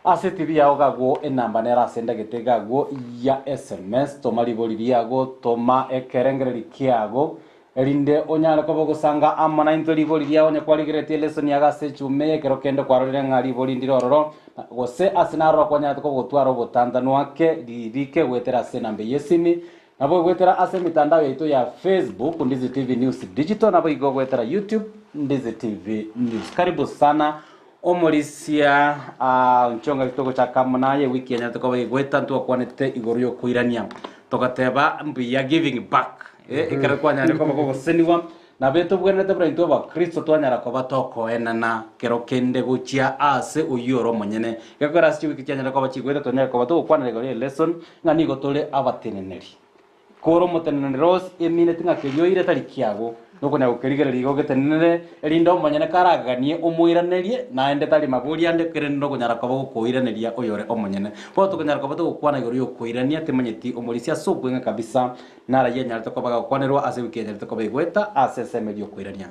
ase TV yao gago enamba nera senda gete gago ya SMS tomaribori biago toma ekerengereri kiago erinde onyara kobo gusanga amana intori bori biago nyakwaligerete lesson yaga se chume kero kende kwarore ngari bori ndirororo gose asinaro kwanya ko gutwara butandano wake dirike gwetera senambe yesimi nabo gwetera ase mitandao yetu ya Facebook Ndizi TV News Digital nabo igo gwetera YouTube Ndizi TV News. Karibu sana omorisia Onchonga kitoko cha kamunaye wiki enya tuko gweta ntu akwanete igoryo kuirania tokateba mbiya giving back ikara kwanya ko bako seniwa na beto bwenete brento ba Kristo twanyara ko batoko enana kero kende guchia ase uyoro monyene gakora si wiki enya ko bachigweta twanyara ko batoko kwana igoryo lesson ngani gotole abateneneri koro moteneneri rose emine tinga keyoire tarikiago nuko na ukerigereri igogetenere erindo monyene karaganie umuiranerie na ende tari maburi ande kerendo kunyara kabo kuiraneria oyore omonyene bo tukunyara kabo tukwana igoro kuirania temanyeti omorisia sobwenga kabisa nara yenya tukobaga kwanerwa ase wikende tukobe gweta ase semedio kuirania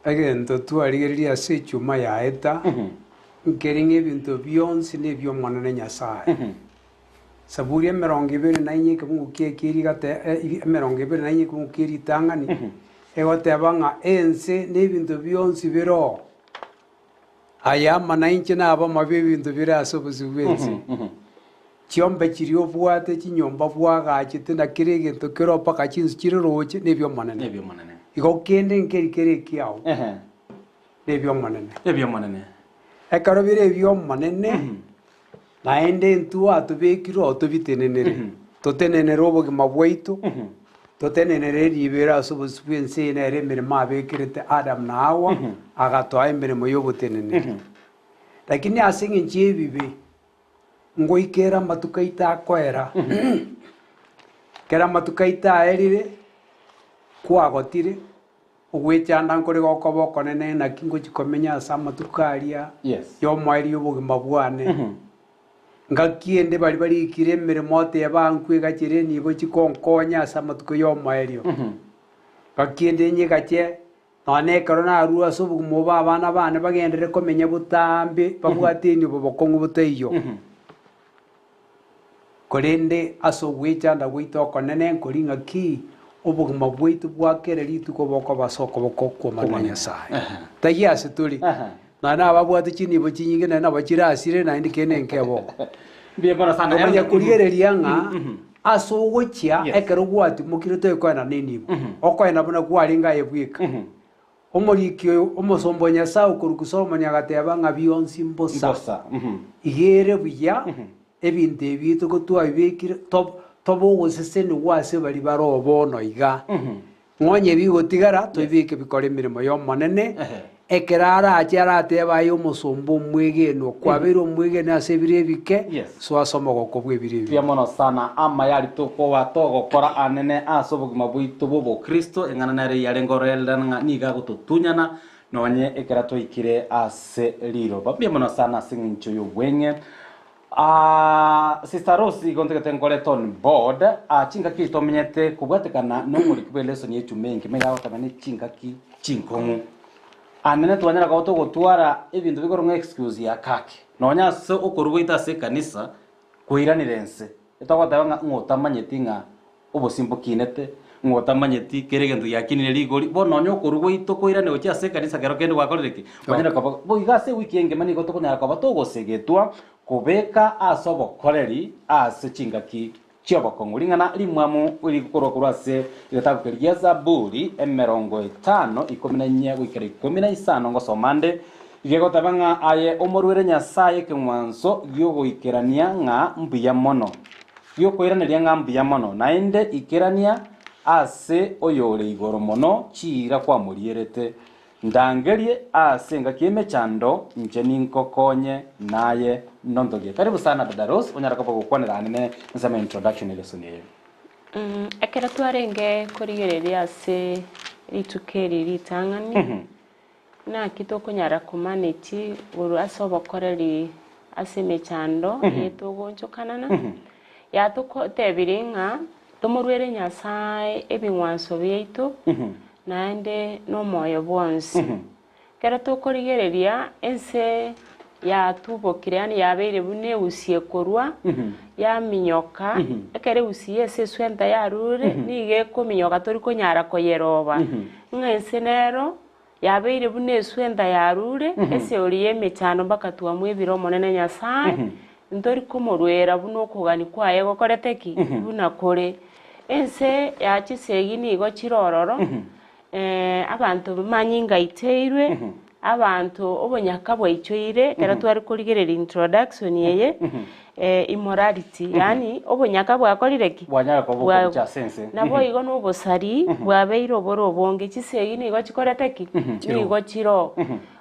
agento twarigereria ase chuma yaeta nkeringe bintu byonsi nebyo mwanane nyasaye Saburi emerongo ibere na inye kemungukie kiri gate emerongo ibere na inye kemukiri tangani egoteba nga ense n'ebintu byonsi biro ayama na inche nabo mabe ebintu bira ase obuzibu bwensi chiombe kiri obwate chinyomba bwagachete na kire egento kero paka chinsi kiri roche nebyo manene igo kende nkeri kere kiao nebyo manene ekaro bire ebyo manene naende ntu atubekiro atubitenenere totenenere obogima bwaitu totenenere ribera asobusubwense na emirimo abekirete Adam na Hawa agatoa emirimo y'obutenenere lakini asinge nchebibe ngoikera matukaita akwera kera matukaita erire kwagotire ogwechanda nkore gokoboko nene na kingo chikomenya asa matukaria yo mwairi obogima bwane ngakiende bari ikire mirimo te yabankwe gakire nibo chikonkonya asa matuko yo Amaegerio ngakiende nyigache none karona arua sobu muba abana bane bagendere komenya butambe babwateni bobokongu buteiyo korende aso gwechanda gwitoko nene nkoringa ki obugima bwitu bwakereri tukoboko basoko bokoko mananya sahe tayase tuli na ababwate chinibo chinyinge na abachirasire na indikene nkebo biebona sana ya kurigereria nga aso gochia ekero gwati mukirito kwena nini okwena buna kwaringa yebwika omorikyo omosombo nyasa ukurukusoma nyagateba nga byonsi mbosa igere buya ebintu ebitu gotwa ibekire tobo goseseni gwase bari barobono iga ngonye bigotigara toibike bikore mirimo yo manene ekerara acharateba yo musombo mwegeno kwabero mwegeno asebire bike so asoma gokobwe bire bia mono sana ama yali toko watogo kora anene asobugima bwitu bobo Kristo engana nare yale ngorelda niga gututunyana nonye ekerato ikire ase liro bia mono sana singincho yo bwenge Sister Rose igonte ketenkole ton board chinga ki tomenyete kubwatekana no muri kubeleso ni echumengi mega otamane chinga ki chinkongu anene twanyara kwa to gotwara ebintu bikoro nga excuse ya kake nonya so okorugita se kanisa kuiranirense etakwatanga ngotamanyeti nga obosimbo kinete ngotamanyeti keregentu yakinire ligori bono nyo korugito kuirane ocha se kanisa kero kende gwakorereki wanyara kwa bo igase wiki enge mani goto kunyara kwa to gosegetwa kubeka asobo koleri ase chingaki chiobokongulingana limwamu uri gukorwa se igatakukeria Zaburi emerongo 5 14 gwikere 15 ngosomande igegotabanga aye omorwere Nyasaye kemwanso gyogoikerania nga mbuya mono gyokoiraneria nga mbuya mono naende ikerania ase oyore igoro mono chira kwa murierete ndangerie ase ngakime chando nje ninkokonye naye nondoge. Karibu sana dada Rose onyara kwa gukwanira nene nsema introduction ile soniye akera twarenge kurigereria ase ritukeri ritangani na kitoko nyara kumaneti uru asobo koreri ase mechando yeto nchokanana ya toko tebiringa tomorwere Nyasaye ebinwanso byeito naende no moyo bonsi kera tokorigereria ense ya tubo kirani ya beire bune usie korwa ya minyoka ekere usie se swenta ya rure ni ge ko minyoka tori ko nyara ko yeroba ngensenero ya beire bune swenta ya rure ese oriye mechano baka tuwa mwebiro monene nyasaye ntori ko morwera buno kugani kwaye gokoreteki buna kore ense ya chisegi ni go chirororo abantu manyinga iteirwe abantu obonyaka bwaichoire kera twari kurigerera introduction yeye immorality yani obonyaka bwakorireki bwanyara ko bucha sense nabo igo no bosari bwabeiro boro bonge chisegi ni go chikoreteki ni go chiro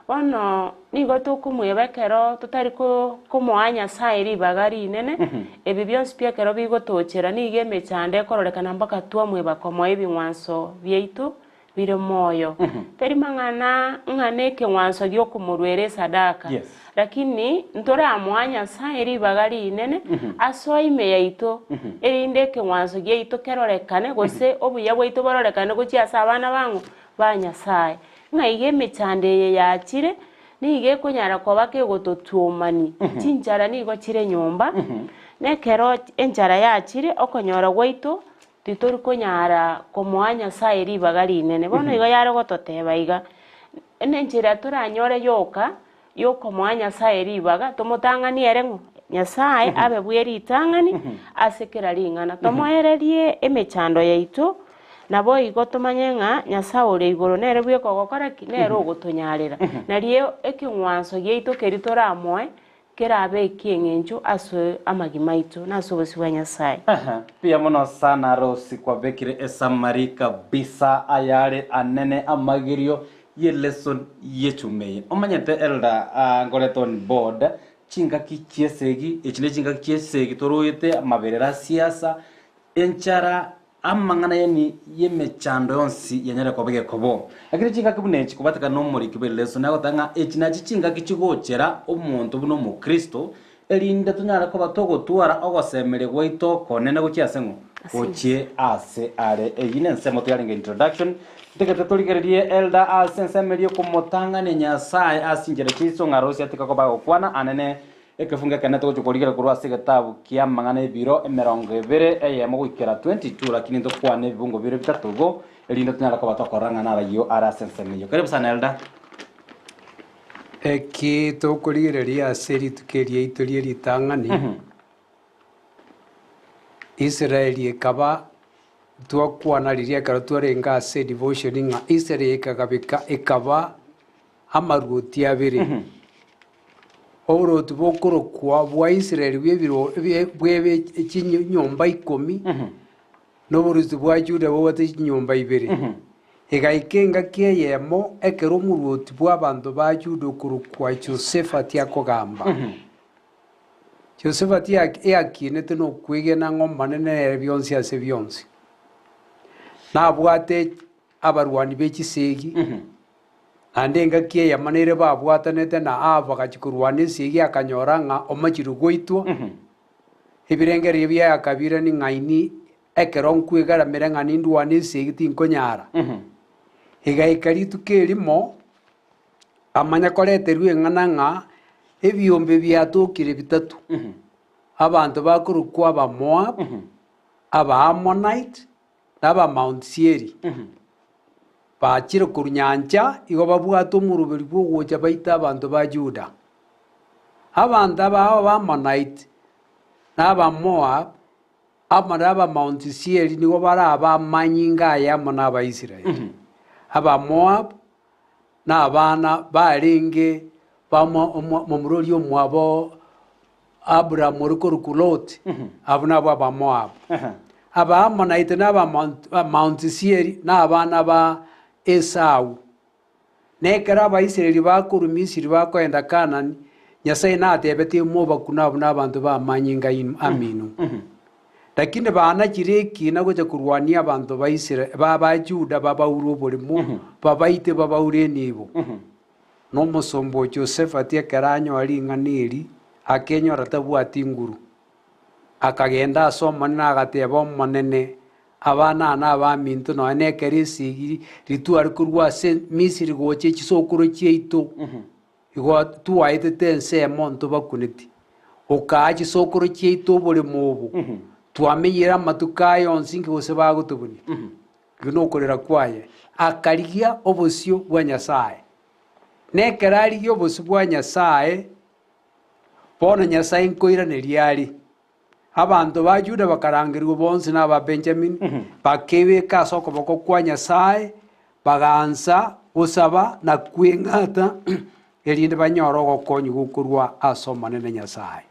ono ni go tukumwebekero tutari ko kumwanya sairi bagari nene ebi byose pia kero bigo tochera ni geme chande kororekana mpaka twamwe bakomo ebi mwanso byaitu bire moyo teri mangana nganeke mwanso gyo kumurwere sadaka lakini ntore amwanya sairi bagari nene asoime yaito erindeke mwanso gyeito kerorekane gose obuya bwaito bororekane gochiasa abana bangu banyasaye ngaige mechande yachire nige kunyara kwabake gototuomani chinjara nigo chire nyumba nekero enjara yachire okonyora gwaito titori kunyara komwanya sairi bagari nene bono igo yare gototeba iga enenjira turanyore yoko mwanya sairi baga tomotangani erengo nyasaye abe bweri itangani asekera ringana tomoererie emechando yaito nabo igo tomanyenga nyasaye ore igoro nere bwe kogokora kinero ogotonyarera narie ekingwanso yeito keritora amwe kerabe kiengenjo aso amagimaito nasobosi wa nyasaye pia mono sana rosi kwa bekire esamarika bisa ayare anene Amaegerio ye lesson yetumeye omanyete elda ngoreton board chinga kichiesegi echine chinga kichiesegi toroyete maberera siasa enchara amangana yani yemechando yonsi yanyare kobege kobo akiri chinga kibunechi kubataka no muri kibeleso nago tanga echina chinga kichigochera omuntu buno mu Kristo elinde tunyara ko batogo tuara ogosemere gwaito konene gochiasengo ochie ase are eyine nsemo tuyaringa introduction tekete toligererie elda asensemerio kumotanga ne nyasaye asinjere chiso ngarosi atika ko bago kwana anene ekefunga kana to chokorigera kurwa segetabu kia mangana ebiro emerongo ebere eyemo gwikera 22 lakini ndo kwane bibungo bire bitatugo elindo tunyara ko batokoranga nara yo ara sensemerio karibu sana elda eki to kurigereria seri tukeria itorie ritangani Israeli ekaba twakwana riria karo twarenga se devotion nga Israeli ekagabika ekaba amaruti abere oro tubokoro kwa bwa Israeli bwebe chinyomba 10 no boruzi bwa Juda bote chinyomba ibere egaikenga kieyemo ekero muruti bwa bantu ba Juda kurukwa Josephat yakogamba Josephat yakinete no kwigena ngomba nene byonsi ase byonsi nabwate abarwani bechisegi andenga kie yamanere babwatanete na abagachikurwani segi akanyoranga omachiru goitwa ebirengere bya akabira ni ngaini ekeron kwigara merenga nindwani segi tinkonyara egaikari tukerimo amanya koreterwe ng'ananga ebyombe byatukire bitatu abantu bakurukwa aba Moab aba Ammonite naba Mount Seir bachire kurunyanja igo babwato murubiri bwo gocha baita abantu ba Juda abantu aba Ammonite naba Moab aba Mount Seir nigo baraba manyinga ya monaba Israel aba Moab na abana barenge bamurori omwabo Abraham rukulot abuna aba Moab aba Ammonite naba Mount Seir na abana ba Esau nekera aba Israeli bakuru Misiri bakoenda Kanani Nyasaye natebete moba kuna abuna abantu ba manyinga aminu lakini bana kireki nagoja kurwania abantu ba Israeli ba Juda baba urobolimu babaite baba urenibo no musombo Josephat akaranyo aringaniri akenyo ratabwati nguru akagenda asoma nagateba monene abana n'abamintu no anekerisi ritu arikurwa se Misiri goche chisokuro chieito igo tuwaitete ensemo ntubakuneti okachi sokoro chiaitu buri mubu twamenyera amatuka yonsi ngose bagutubuni gino korera kwaye akarigia obosio bwa Nyasaye nekerarigia obosio bwa Nyasaye bono Nyasaye nkoira neriari abantu ba Juda bakarangirwa bonsi n'aba Benjamin bakebeka asokoboko kwa Nyasaye bagansa gusaba na kwingata erinde banyoro gokonyu gukurwa asomane na Nyasaye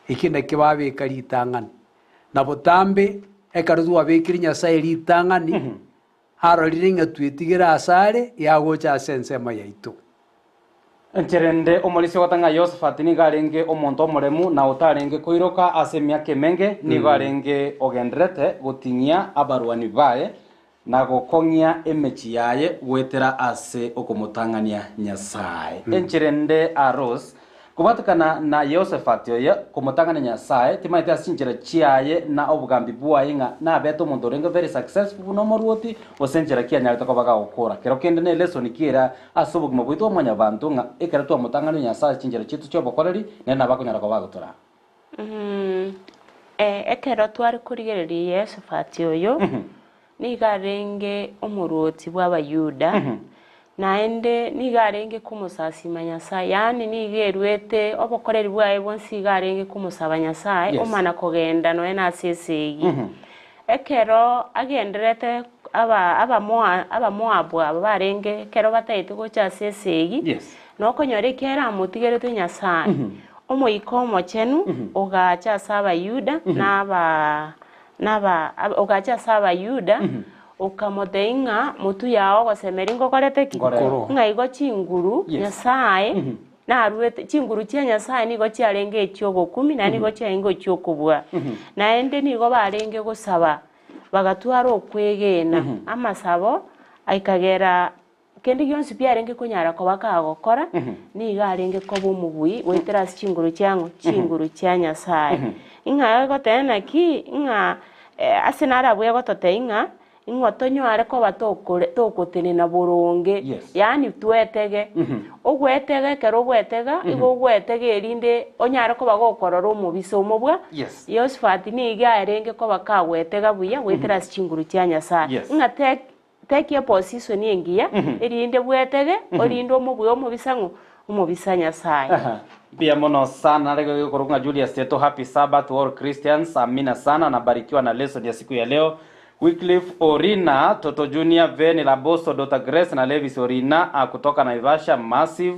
ikinde kibabeka ritangani na botambe ekaruzu abekiri Nyasaye ritangani harorire ngatwitigira asare yagocha sensema yaitu Ncherende omolisi watanga Yosafat ni garenge omonto omoremu na utarenge koiroka ase miaka emenge ni garenge ogendrete gotinyia abarwani baye na gokongia emechi yaye gwetera ase okomotangania Nyasaye encherende aros kubatukana na Yosafat yoye komotangania Nyasaye timaite asinjira chiaye na obugambi bwaye nga na beto omonto renge very successful no moruoti osenjira kia nyalita ko baga okora kero kende ne lesson kira asobugimo bwito omanya bantu nga ekera tu amotangania Nyasaye chinjira chitu cyo bokoreri ne na bakunyara ko bagutora ekero twari kurigereria Yosafat yoyo ni garenge omuruoti bw'abayuda naende ni garenge kumusasima Nyasaye yani ni gerwete obokoreri bwaye bonsi garenge kumusaba Nyasaye omana kogenda no ena sesegi ekero agenderete aba Moabu aba barenge kero bataite gocha sesegi no konyore kera mutigerete Nyasaye omoiko omochenu ogacha saba Yuda ogacha saba Yuda ukamoteinga mutu yao gosemeri ngokorete ki nga igo chinguru Nyasaye na ruete chinguru chia Nyasaye nigo chiarenge chiogo 10 na nigo chiaingo chiokobwa naende nigo barenge gosaba bagatwara okwegena amasabo aikagera kendi gyonsi byarenge kunyara ko bakagokora ni garenge ko bomubui wetera chinguru chango chinguru chia Nyasaye inga gotena ki inga asenara bwe gototeinga ingotonyo areko batokore tokotene na boronge yani twetege ogwetege kero gwetega igo gwetege erinde onyare ko bagokorora omubisa omobwa Yosafat ni garenge ko bakagwetega buya wetera chinguru chia Nyasaye inga take a position engiya erinde bwetege orinde omubwa omubisango omubisa Nyasaye pia mono sana leo korunga Julius Teto happy Sabbath to all Christians amina sana nabarikiwa na lesson ya siku ya leo Wycliffe Orina Toto Junior Veni Laboso Dr. Grace na Levis Orina kutoka Naivasha massive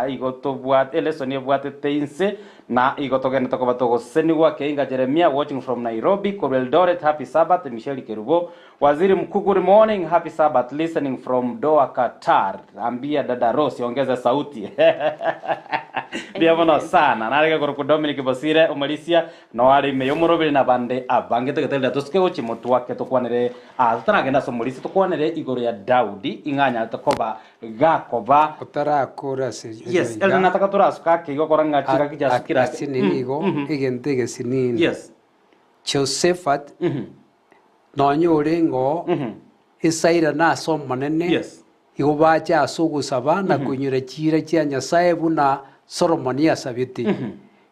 igotobwate lesson yebwate teinse na igotogenda tokobatogo senigwa keinga Jeremia watching from Nairobi Corel Doret happy Sabbath Michelle Kerubo Waziri Mkuu good morning happy Sabbath listening from Doha Qatar ambia dada Rose ongeza sauti biamono sana narega ko Dominic Bosire Omalicia no ari meyomorobere na bande abangete gatela toske gochi motu wake tokwanere ataragenda somulisi tokwanere igoro ya Daudi inganya tokoba gakoba otarakora se yes elna nataka turasuka kigo koranga chika kijasukira sininigo igentege sinini Josephat nonyorengo isaira na somonene igo bacha asugusaba na kunyura chira chia Nyasaye buna Solomon yasabiti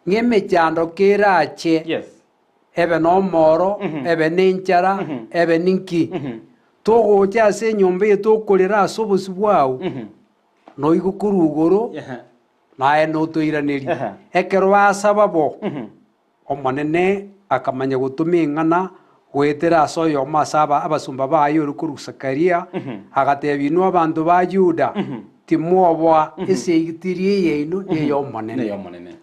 ngeme chando kerache ebe no moro ebe ninchara ebe ninki togo chase nyombe tokolera asobusi bwao no igukurugoro nae no toiraneri ekero basababo omanene akamanya gutumingana gwetera asoyo masaba abasumba bayo rukuru Sakaria agatebinwa abantu ba Juda timobwa esegitirie yeino yeyo monene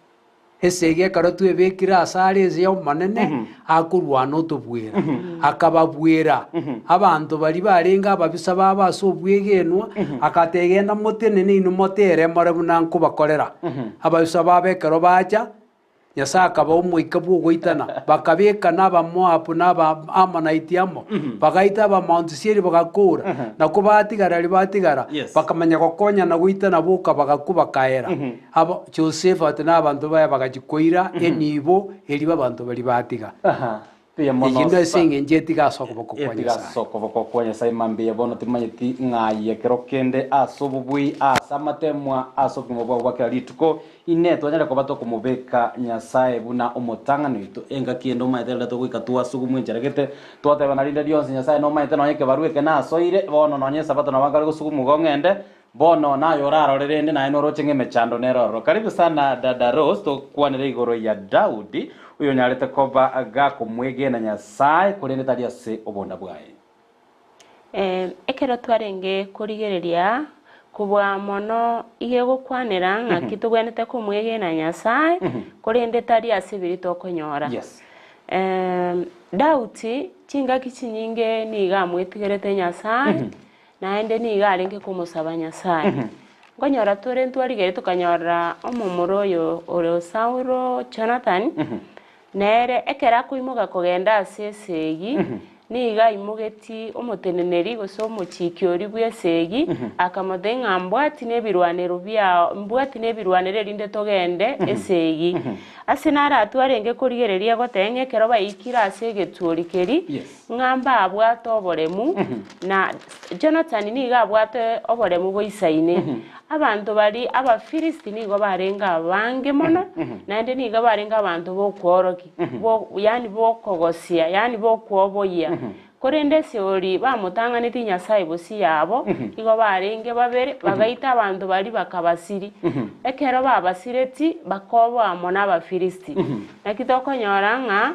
esege karotu ebekira asare eyo monene akurwana otobwera akababwera abantu bari barenga ababisa babaso bwegenwa akategenda motenene ino motere more bunanko bakorera ababisa babekero bacha Nyasaye ba umwika bwo goitana bakabeka naba Moabu naba Amonaitiamo bagaita ba Mount Seir bagakura nako batigara batigara bakamanya gokonya na goitana buka bagakuba kaera abo Josephat n'abantu baya bagakikoira enibo eri babantu bari batiga Pia mono ikindo singe njeti gasoko boko kwa etiga Nyasaye soko boko kwa Nyasaye mambe bono timanyiti ngaye kerokende asobubui asamatemwa asopimo bwa bwa kalituko ine twanyale ko bato kumubeka Nyasaye buna umutangano ito enga kiendo maitela to gwikatwa sugumu njeregete twateba na rinde dionse Nyasaye no maitela no yeke barueke na soire bono no nyesa bato na bagale gusugumu gongende bono nayo rarorerende na ino rochenge mechando neroro. Karibu sana dada Rose to kwanire igoro ya Daudi uyo nyarete koba aga kumwege na Nyasaye kurende taria se obonda bwaye. Ekero twarenge kurigereria kubwa mono ige gukwanira ngaki tugwenete kumwege na Nyasaye kurende taria se biri tokonyora. Yes. Daudi chingaki chinyinge niga mwitigerete Nyasaye naende niga arenge kumusaba Nyasaye. Ngonyora tore ntwarigere tukanyora omumuro yo ore Sauro Jonathan nere ekera kuimuga kugenda asesegi niga imugeti omuteneneri goso muchikiori bwesegi akamodenga mbwati nebirwanero bya mbwati nebirwanere rinde togende esegi asinara atwarenge kurigereria gotenge kero bayikira asegeturikeri ngamba abwato oboremu na Jonathan niga abwate oboremu boisaine abantu bari abafilisti nigo barenga bange mono nande niga barenga abantu bokworoki yani bokogosia yani bokwoboya korende seori bamutanganiti Nyasaye bosi yabo nigo barenge babere bagaita abantu bari bakabasiri ekero babasireti bakobo amona abafilisti nakitoko nyoranga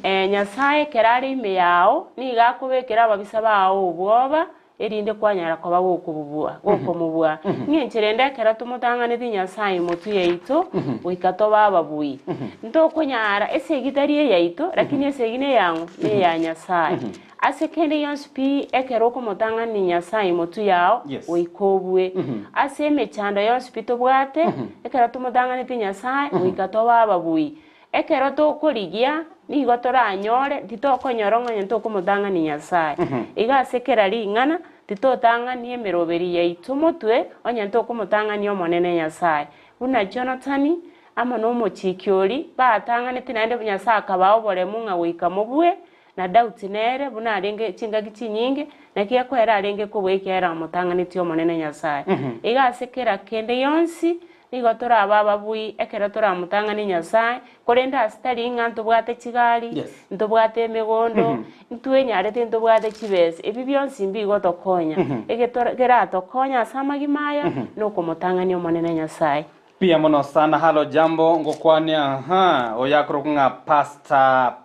Nyasaye kerari ime yao niga kubekera ababisa bawo ubwoba erinde kwanyara kwa bagokububua gokomubua nyencherende kera tumutanganiti Nyasaye mutu yeito wikato bababui ndo konyara esegitari yeito lakini esegine yangu ye ya Nyasaye asekende yonspi ekero kumutangani Nyasaye mutu yao wikobwe aseme chanda yonspi tobwate ekero tumutanganiti Nyasaye wikato bababui ekero to kurigia nigo toranyore ditokonyoro ng'onye kumutangani Nyasaye iga sekera ringana titotangani emeroberi yaitu mutwe onye kumutangani omonene Nyasaye buna Jonathan ama no mochikiori batangani tinaende Nyasaye akabao boremu ng'a wika mubwe na Daudi nere buna arenge chingagi chinyinge nakia kwera arenge kubwekera mutangani tio monene Nyasaye iga sekera kende yonsi nigo torababa bui ekera toramutangani Nyasaye korenda astari nganto bwate chigali ntobwate megondo ntwe nyarete ntobwate chibese ebi byonsi mbigo tokonya egetora tokonya samagimaya no kumutangani omonene Nyasaye. Pia mono sana halo jambo ngokwane oyakrokunga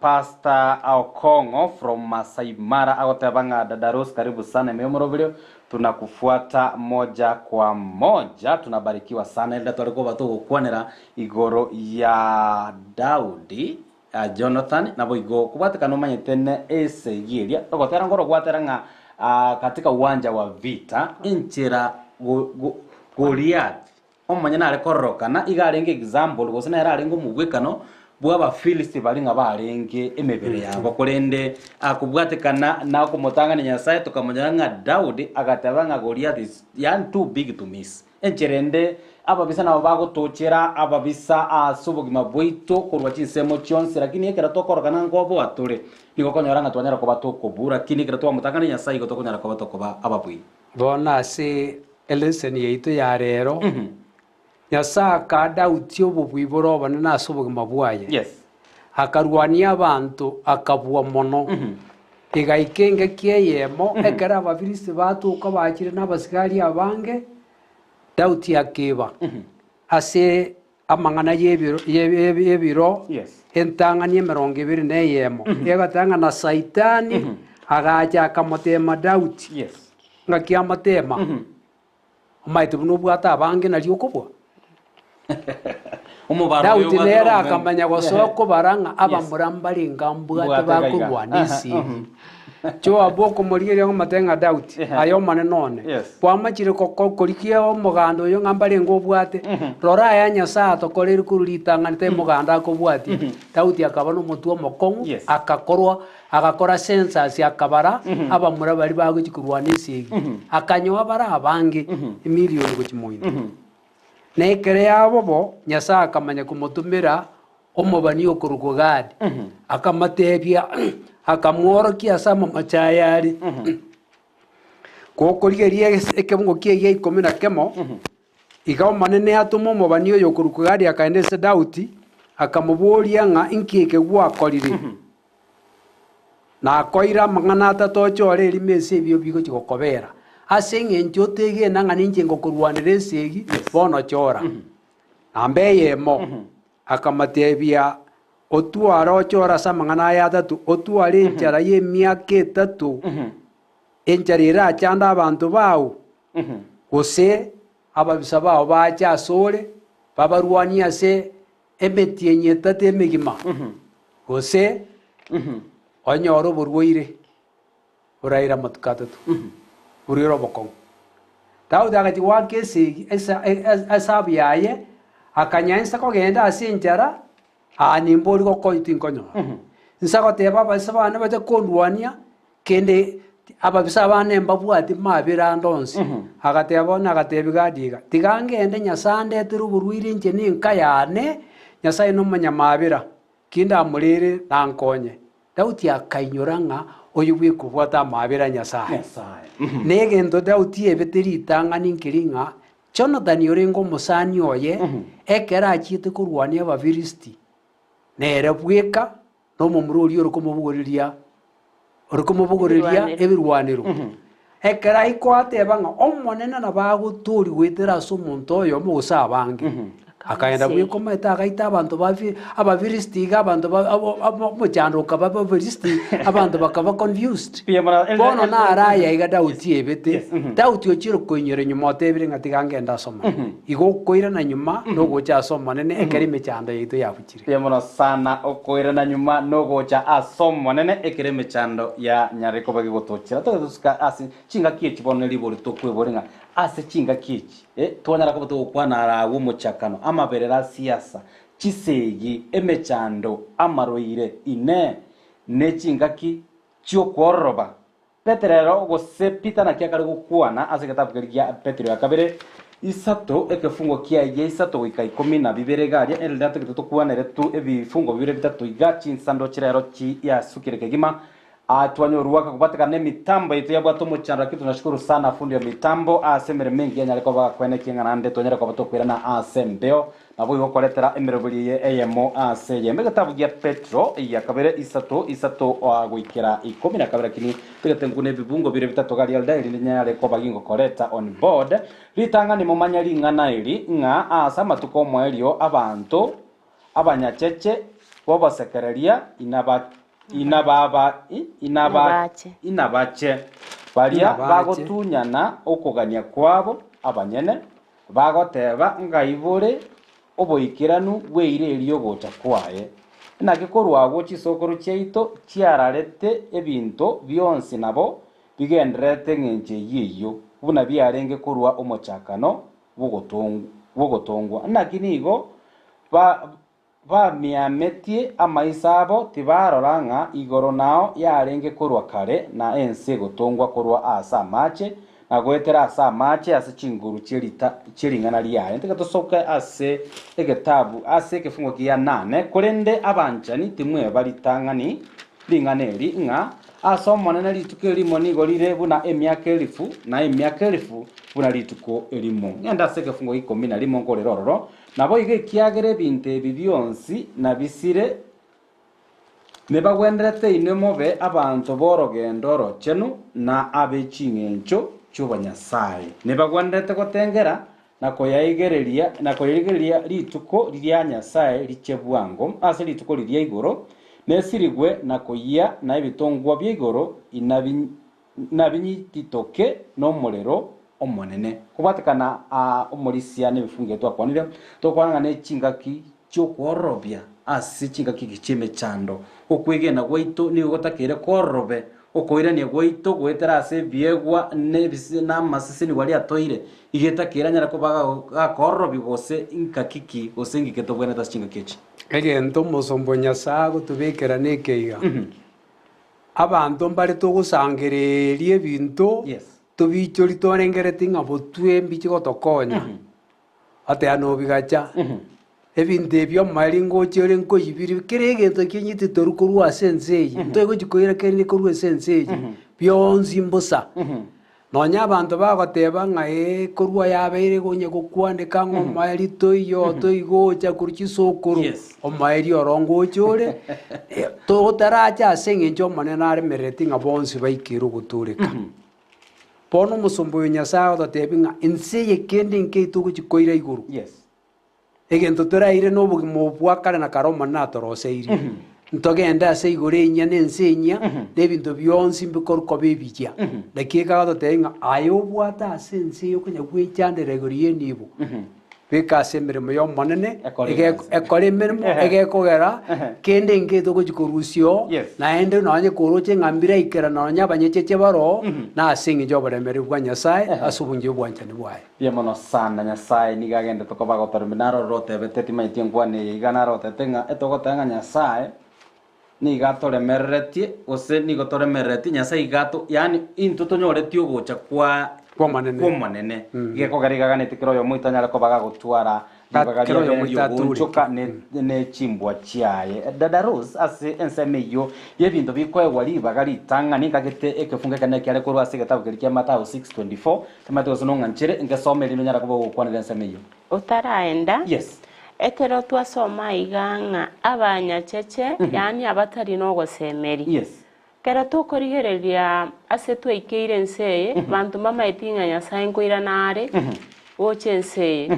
pastor Okongo from Masai Mara agotabanga dada Rose karibu sana memorobelio tunakufuata moja kwa moja tunabarikiwa sana ila tulikuwa batu kwanera igoro ya Daudi Jonathan nabo igo kubatika no manyetene esegiria togotera ngoro gwateranga katika uwanja wa vita inchira Goliath omanya nare kororokana igarenge example gosena era arengo mugwekano bwa Filisti balinga barenge emebere yabo korende akubwatekana na kumutangana Nyasaye tukamanyanga Daudi agatabanga Goliath is yan too big to miss encherende ababisa nabo bagotochera ababisa asubugima bwito korwa chinsemo chionse lakini ekera tokorokana ngobo atore nigo konyoranga twanyara ko batokobura kini kera twa mutangana Nyasaye gotokonyara ko batokoba ababwi bona se elesen yeito ya rero Nyasaye ka Daudi obubwi borobana nasubugima bwaye akarwania abantu akabwa mono igaikenge kieyemo ekera abafilisti batuka bakire n'abasigari abange Daudi akiba ase amangana yebiro entangani 20 yegatangana Saitani agacha akamotema Daudi ngakia matema omaitu bunubwata abange nari okobwa Daudi nera akamanya gosoko baranga abamurambari ngambwate bakubwanisi cho aboko muriye ngo matenga Daudi ayo mane none kwamachire kokorikia omugando yo ngambare ngobwate rora ya Nyasaye tokoreri kururitangane muganda akobwati Daudi akabona omutu omokongu agakora census akabara abamura bari baguchikurwanisi akanyoa bara abange emilioni guchimoine nekere yabo bo Nyasaye akamanya kumutumira omobani okuruko gadi akamatebia akamworokia sama machayari kokorigeria ekemo kiege 11 igao manene atumo omobani oyo okuruko gadi akaendese Dauti akamuboria ng'a inkieke gwakorire na koira mang'ana atatochore erimesi ebio bigochigokobera ase eng'encho otegena ng'a ninche ngokorwanera esegi bono chora nambe yemo akamatebia otwara ochora ase amang'ana aya atatu otwara enchara ya emiaka 3 enchara erachanda abanto bao gose ababisa bao bacha asore babarwania ase emeti enyetatu emegima gose onyora oborwaire oraira amatuko 3 urira obokong'u Daudi agati wake esegi esabu yaye akanyainsa kogenda ase enchara nimbori gokoiti nkonyora nsa goteba ababisa bane bache kondwania kende ababisa abane mbabwati mabera ndonsi agateba ona agatebi gadiga tigangende Nyasaye ndetera oborwaire inche ninka yane Nyasaye nomanyamabera kinda amurere nankonye Daudi akainyora ng'a oyo bwekobwata amabera Nyasaye negento Daudi ebeteri itang'ani nkeri ng'a Jonathan orengo omosani oye ekera achiete korwania abafilisti nere bweka nomomurori orokomobogoriria ebirwaniro ekera ikwateba ng'a omonene nabagotori gwetera ase omonto oyo mogose abange akaenda bwekomaete agaita abanto abafilisti iga abanto mochandoka babafilisti abanto bakaba confused bono naraya iga Dauti ebete Dauti ochire koinyora nyuma otebire ng'a tigangenda asoma igo okoirana nyuma nogocha asomonene ekera emechando yaito yabuchire piamono sana okoirana nyuma nogocha asomonene ekera emechando ya nyareko bagigotochera togetuska ase chinga kiechi bono libori tokwebore ng'a ase chinga kiechi twanyara koba togokwana arawo omochakano amaberera siasa chisegi emechando amaroire ine nechingaki chiokwororoba Peterero gose Peter na kiakari gokwana ase getabu keria Petero yakabere isato ekefungo kiaye isato goika 12 garia elda tokwanere tu ebifungo bibere bitatu iga chinsando chirero chi yasukire kegima atwanyoruaka kupatikana mitambo yetu yabwato mochanda kitu tunashukuru sana fundi ya mitambo asemere mengi yanyale kwa bakwene kingana nde tonyere kwa batokwirana asembeo nabo yokoletera emerebuli eyemo aseye mbega tabugia Petro yakabere isato gwikira 10 kabera kini tugatengune bibungo bire bitatu gali alda ili nyale kwa bagingo koleta on board litanga ni mumanya lingana ili nga asama tuko elio abantu abanyacheche bobasekereria inabache baria bagotunyana okogania kwabo abanyene bagoteba ngaibore oboikiranu bweire elio gocha kwaye nagikorwago chisokoro cheito chiararete ebinto byonsi nabo bigenderete ng'enche yiyo buna byarenge korwa omochakano bogotongwa nakinigo bamiametie amaisabo tibarora ng'a igoro nao yarenge korwa kare na ense gotongwa korwa asa mache na gwetera asa mache ase chinguru chiringana liaye ntegatosoka ase egetabu ase ekefungo kia 8 korende abanchani timwe balitang'ani ling'aneri ng'a ase omonene rituko erimo nigo rire buna emiaka 1000 na emiaka 1000 buna rituko erimo ng'enda ase ekefungo 11 nkorerororo nabo iga ekiagera ebinto ebi byonsi na bisire nebagwenderete ine mobe abantu borogendo orochenu na abeching'encho chobonyasaye nebagwenderete gotengera na koyaigereria rituko riria Nyasaye richebwango ase rituko riria igoro nesirigwe na koyia na ebitongwa bya igoro inabinyititoke n'omorero omonene kubatikana omorisia nebifungo twakwanire tokwana n'echingaki chokworobia ase chingaki gichemechando okwegena gwaito nigo gotakire korobe okoirania gwaito gwetera ase biegwa nebisina amaseseni wali atoire igetakira nyara kobaga korobi gose inkakiki gose ngiketo bwena tas chingakichi egento mosombo Nyasaye gotubekera nekeiga abantu mbare togosangereria ebinto tobichori torengereti ng'a botwe mbichi gotokonya ate ano bigacha ebintu ebyo malingo chere nko yibiri kirege to kinyiti toruko ase nseyi ntoyego gikoira kerine koru ase nseyi byonzi mbusa nonya abantu bagoteba ng'ae korwa yabeire gonye gokwandika ng'omaeri toiyo toigocha kuruki sokoro omaeri orongo chore totaracha ase ng'encho omonene aremereti ng'a bonsi baikire gotureka bono omusombo oyo nyasaye ototebi ng'a ense eye kende nkeitu gochikoira igoro egento toraire n'obogima obwakare na kare omonene atoroseiri ntogenda ase igoro enya na ense enya n'ebinto bionsi mbikoruka bebigia dakika gatotebi ng'a aye obwata ase ense eyo okonya gwechandera igoro ya enibo beka ase emeremo ya omonene ekora emeremo egekogera kende nkeitu ogochikorusio naende nonye koroche ng'ambira ikera nonya abanyecheche baro na ase eng'encho oboremeri bwa nyasaye ase obungi obwanchani bwaye bia mono sana nyasaye niga agende tokoba gotoremi narorotebete timaitie nkwane iga narotete ng'a etogotega ng'a nyasaye niga toremereretie gose nigo toremereretie nyasaye igato yani into tonyoretie ogocha kwa manene gekogera igaganete kero yo moita nyara kobaga gotwara kero yo moita tuchoka ne chimbwa chiaye dada Rose ase enseme yo yebinto bikwegwa libaga litanga nikagete ekefunga kana kyale korwa ase getabu kirikia Mathayo 6:24 tamato zononga nchere ngesome lino nyara kobaga gokwanira enseme yo utaraenda ekero twasoma iganga abanyacheche yani abatari no gosemeri kero tukorigereria ase tweikeire enseye bantu mamaitinga nyasaye nkoira nare goche enseye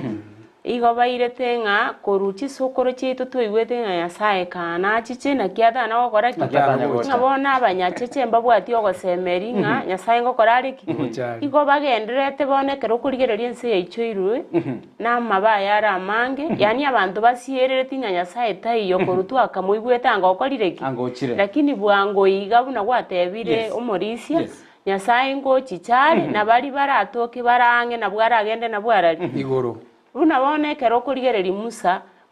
igo bairete ng'a koruchi sokoro chitu twaigwete ng'a nyasaye kana chiche na kiata na gokora ki ngabona abanyacheche mbabwati ogosemeri ng'a nyasaye ngokora ariki igo bagenderete bonekero kurigereria ense yaichoirwe na mabaya ara amange yani abantu basierereti ng'a nyasaye taiyo korutu akamoigwete angokorire ki lakini bwango iga buna gwatebire omorisia nyasaye ngochichare na bari baratoke barange na bwaragende na bwarari igoro buna bonekero kurigereria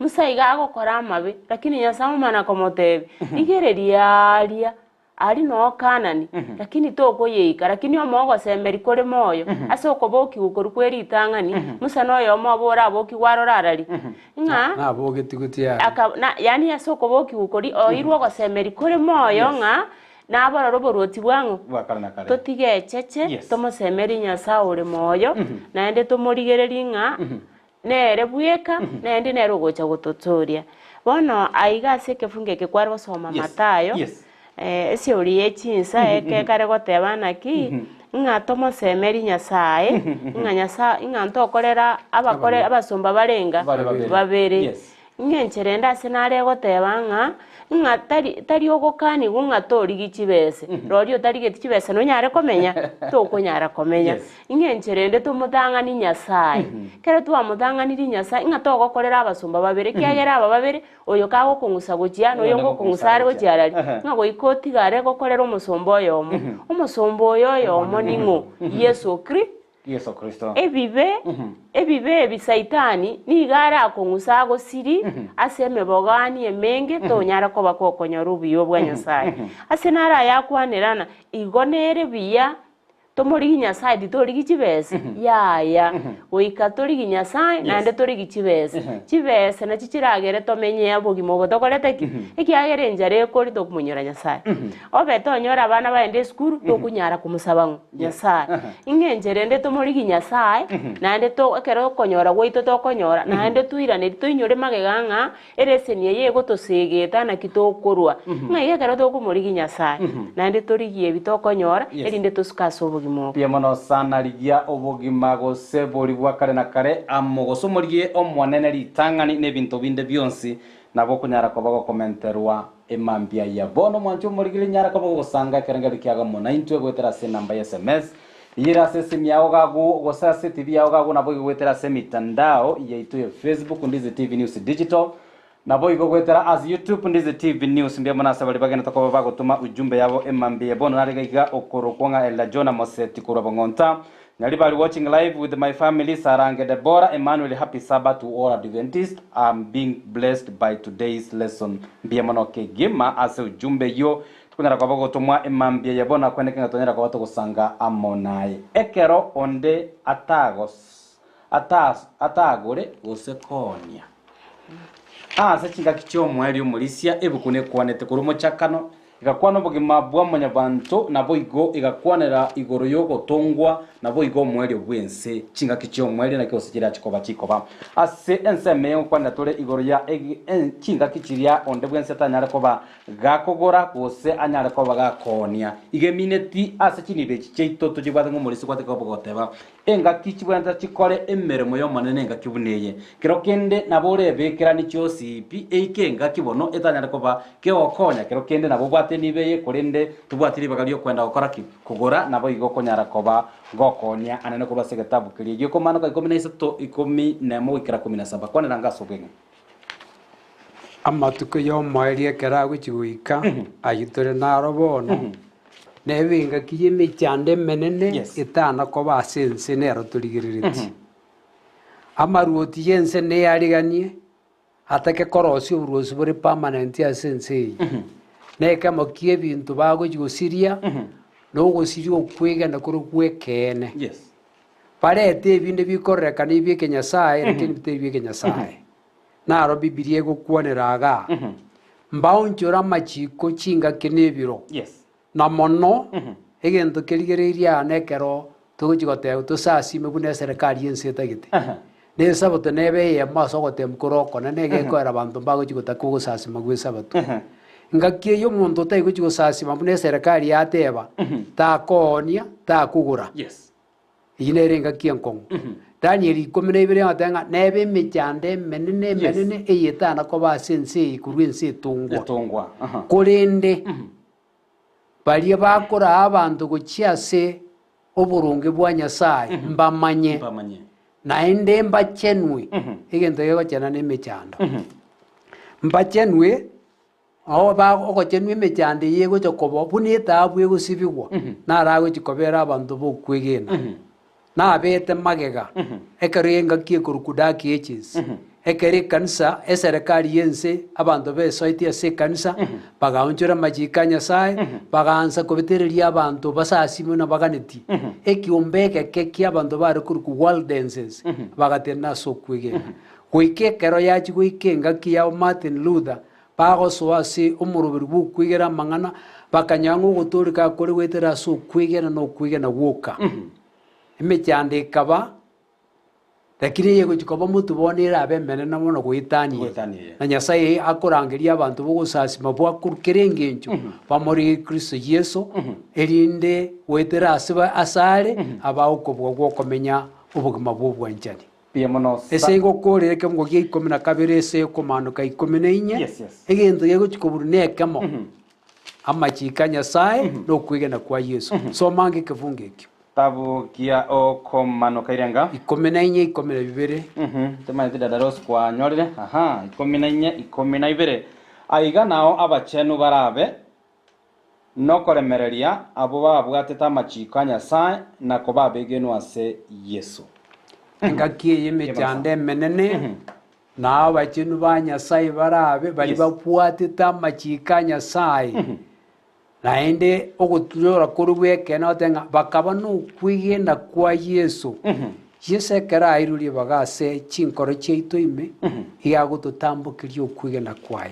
Musa iga agokora amabe lakini nyasaye omana komotebi igereria ari no kanani lakini tokoyeika lakini omogo semberi kore moyo ase okoboki gukoru kweri itangani Musa noyo omobora aboki warorarari ng'a na aboge tigutia yani ase okoboki gukori oirwo gosemberi kore moyo ng'a nabora roboroti bwango totige cheche tomosemeri nyasaye ore moyo naende tomorigereria ng'a nere bweka naende nere ogocha gototoria bono aiga ase ekefunga eke kware gosoma Mathayo ese ori echinsa eke kare goteba naki ng'a tomosemeri nyasaye ng'a ntokorera abakore abasomba barenga babere ng'encherenda ase nare goteba ng'a tari ogokani ng'a torigi chibese rori otarigeti chibese nonyare komenya tokonyara komenya ng'encherende tomotang'ani nyasaye kero twamotang'aniri nyasaye ng'a togokorera abasomba babere kiagera aba babere oyo kagokong'usa gochia na oyo ngokong'usa are gochiarari ng'a goika otigare gokorera omosomba oyomo omosomba oyo oyomo ning'o Yesu Kristo ebibe ebisaitani nigara akong'usa agosiri ase emebogani emenge tonyara koba kokonyora obuya bwa nyasaye ase nara yakwanirana igo nere buya tomorigi nyasaye titorigi chibese yaya goika torigi nyasaye naende torigi chibese na chichiragere tomenye abogima obo tokorete ki ekiagera enjara ekori tokumunyora nyasaye obete onyora abana baende esukuru tokunyara kumusaba nyasaye ing'encherende tomorigi nyasaye naende ekero okonyora gwaito tokonyora naende tuiraneri toinyore magega ng'a ereseni eye egotosegeta naki tokorwa ng'a iga ekero tokumorigi nyasaye naende torigie ebi tokonyora erinde tosuka ase obogima pia mono sana ligia obogima gose bori bwa kare na kare amogosomorie omwanene litang'ani nebinto binde byonsi nabo kunyara koba gokomenterwa emambia ya bono mwancho morigire nyara koba gosanga kerengeri kiaga mona intwe gwetera se namba ya SMS yira se simu yao gagu gosa se TV yao gagu nabo gwetera se mitandao yaitu ya Facebook Ndizi TV News Digital nabo igogwetera as YouTube Ndizi TV News mbia mona sabali bagenda tokoba bagotuma ujumbe yabo emambia bono nariga okorokonga Elda Jona Moseti kurabongonta Nyali bali watching live with my family Sarange Deborah Emmanuel. Happy Sabbath to all Adventists. I'm being blessed by today's lesson. Mbia mono kegima ase ujumbe yo tukunara kwa bago tumwa emambia yabona kwene kenga tonyera kwa watu kusanga amonai ekero onde atagore usekonia ase chingaki chiomweri omorisia ebukune kwanete kuri mochakano igakwana obogima bwa monyabanto nabo igo igakwanera igoro yogotongwa nabo igo omweri obwense chingaki chiomweri nakio sikira chikoba ase enseme okwanera tore igoro ya chingaki chiria onde bwense tanyare koba gakogora gose anyare koba gakonia igemineti ase chinibe chiito tujibwate ngomorisi kwate kobogoteba engaki chibwenta chikore emeremo yomonene engaki buneye kero kende nabo rebekera ni chiosipi eikenga kibono etanyare koba keokonya kero kende nabo bwate nibeye korende tubwatiri bagalio kwenda gukora kugora nabo igokonyara koba gokonya anene koba segetabu kiri giko mano ka 13 11 ikira 17 kwanera ngasobwenga amatuko yo mweri kera guchiguika ayitore narobono nebinga kiyime cyande menene itana koba asense nero turigiriti amaruoti yense ne yariganie atake korosi urusi buri permanent asense neka mokie bintu bago gusiria no gusiria okwigana kuri gwekene parete ebinde bikoreka nibye kenyasaye lakini bitebye kenyasaye naro bibirie gukwaneraga mbaonchora machiko chinga kenebiro na mono egento kerigereria nekero tugochigote tusasime bune serikali yense tagite nesa bote nebe ya maso gote mkoroko na nege kwera bantu bago chigota kugusasima gwesabatu ngakie yo muntu taiko chigusasima bune serikali yateba takonia takugura ine ngakie nkongo Daniel 12 atenga nebe michande menene eyetana ko basense kurwense tungwa kurinde bali bakora abantu guchiase oburunge bwa Nyasaye mbamanye naende mbachenwe egento yego chana ne michando mbachenwe aho ba ogochenwe michande yego chokobo bunita abwe gusibigwa narago chikobera abantu bokwegena na bete magega ekerenga kiekorukuda kiechis ekere kanisa eserikali yense abantu besoiti ase kanisa bagaonchora majikanya sai baganza kubitereria abantu basasimo na baganeti ekiombeke keki abantu bari kuruku world dances bagatena sokwege kuike kero yachi kuikenga kiya Martin Luther bago soasi umurubiri bukwigera mangana bakanyango guturika kuri wetera sokwigera no kwigena woka imechande kaba lakini yego chikoba mutu bonera abemene na mono guitani na Nyasaye akorangeria abantu bogusasima bwa kurukerengencho bamori Kristo Yesu erinde wetera asiba asare abawukobwo gwokomenya ubugima bw'ubwanjani piamono ese ngokore ke ngogie 12 ese komanuka 14 egento yego chikoburu nekamo amachika Nyasaye no kwigena kwa Yesu so mange kevungekyo tabu kia o komano kairenga 14 12 tema de daros kwa nyorire 14 aiga nao abachenu barabe no koremereria abo babwateta machika Nyasaye na kobabegenu ase Yesu ngakie yemechande menene na abachenu ba Nyasaye barabe bali babwateta machika Nyasaye naende ogutura kurubwe kena otenga bakaba no kwigenda kwa Yesu Yesu kera iruri bagase chinkoro cheito ime ya gututambukirio kwigenda kwaye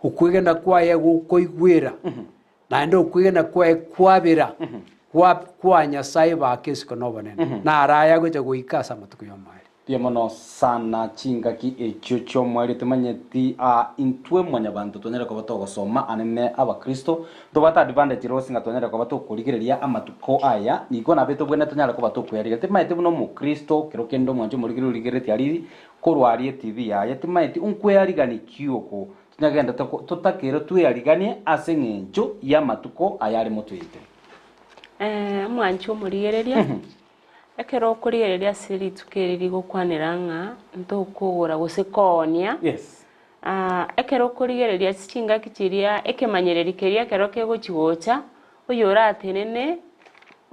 ukwigenda kwaye gukoigwira naende ukwigenda kwaye kwabira kwa Nyasaye bakesiko no banene na araya gocha guikasa matuko yomari piamono sana chingaki echocho mwari tumanyeti intwe mwanyabantu tonyera ko batogosoma anene abakristo tobata advantage rosinga tonyera ko batokurigireria amatuko aya niko nabeto bwena tonyera ko batokuyarira timaite buno mu Kristo kero kendo mwanjo murigiro rigireti ari korwari TV ya timaite unkweyarigani kioko tunyagenda tutakero tuyariganie asengencho ya matuko aya ari mutwite mwancho murigereria ekero kurigereria siri tukeriri gukwaniranga ndokugura gusikonia ekero kurigereria chinga kichiria ekemanyereri keria kero kegochigocha oyora atenene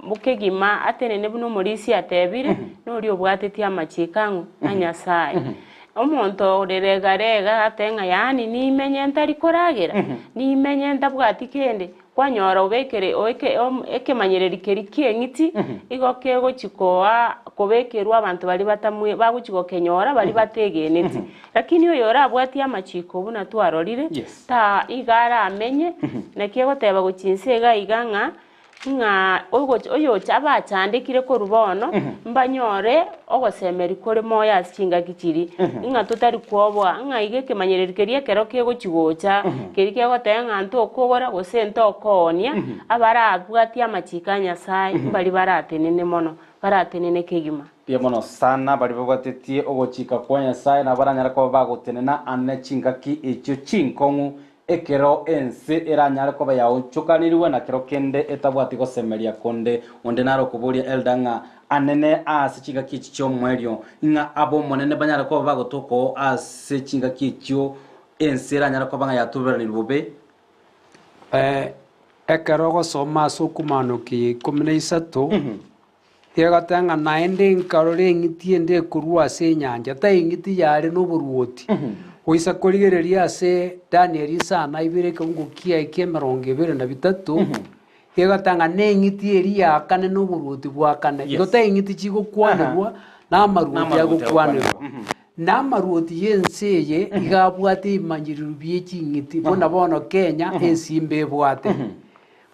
bukegima atenene buno morisi atebire nori obwateti amachikango na Nyasaye omonto oreregarega atenga yani nimenye ntari koragera nimenye ntabwati kende kwanyora obekere ekemanyereri keri kieng'iti igo kegochikoa kobekerwa abantu bari batamwe bagochikokenyora bari bategeneti lakini oyo orabwati amachiko buna twarorire ta igara amenye nakegoteba gochinse iga ng'a oyo abachandikire korubono mbanyore ogosemeri kore moya asinga kichiri ng'a totari kwobwa ng'a ige kemanyereri kerie kero kegochigocha keri kegoteba ng'a ntokogora gose ntokonia abarabwati amachika Nyasaye mbari baratenene mono baratenene kegima pia mono sana bari bagwatetie ogochika kwa Nyasaye na baranyara ko bagotenena ane chingaki echo chinkong'u ekero ense eranyare koba yaonchokaniriwe na kero kende etabwati gosemeria konde onde naro kuburia eldanga anene ase chingaki echi chomwerio ng'a abo monene banyara koba bagotoko ase chingaki echo ense eranyare koba ng'a yatuberaniri bobe ekero gosoma ase okumanoki 13 egatanga naende nkarore eng'iti ende ekorwa ase enyanja ta eng'iti yare noboruoti oisa korigereria ase Daniel sana ibere kongokia ike 23 egatanga neng'iti eri yakane noboruoti bwakane igota eng'iti chigokwanerwa namaruoti agokwanerwa namaruoti yense eye igabwate imanyiriru bieching'iti bona bono Kenya ensimbe ebwate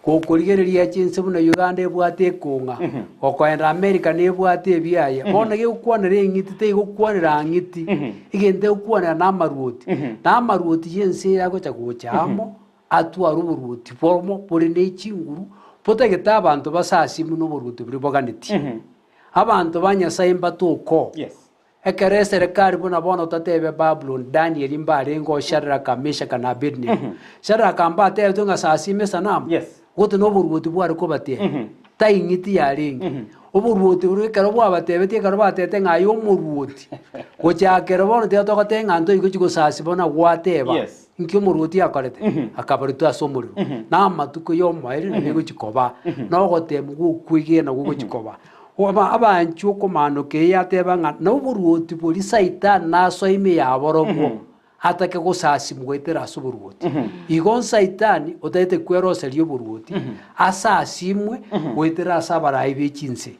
kokorigereria chinse buna Uganda ebwate ekong'a okoenda America nebwate ebiaya bono gegokwanera eng'iti teigokwanera ng'iti igente okwanera namaruoti yense yagocha gochamo atwara oboruoti bomo bore nechinguru botagete abantu basasimu noboruoti buri boganeti abantu ba Nyasaye mbatoko ekere serikali buna bono tatebe Babylon Daniel mbarengo Shadraka Meshach na Abednego Shadraka mbate tunga sasime sanamu gote noboruoti bware ko bate ta ing'iti yarengi oboruoti buri kero bwabatebete kero batete ng'ayo omoruoti gochakero bono tetogate ng'anto igochigo sasi bona gwateba nkio omoruoti akorete akabarito ase omoriro na amatuko yomoeri negochikoba nogotemu gokwigena gogochikoba abanchi okomanoke yateba ng'a noboruoti bori Saitani nasoime yaborobwo atake gosasi mwetera ase oboruoti igo Saitani otaete kweroseria oboruoti asasimwe gwetera ase abarai bechinse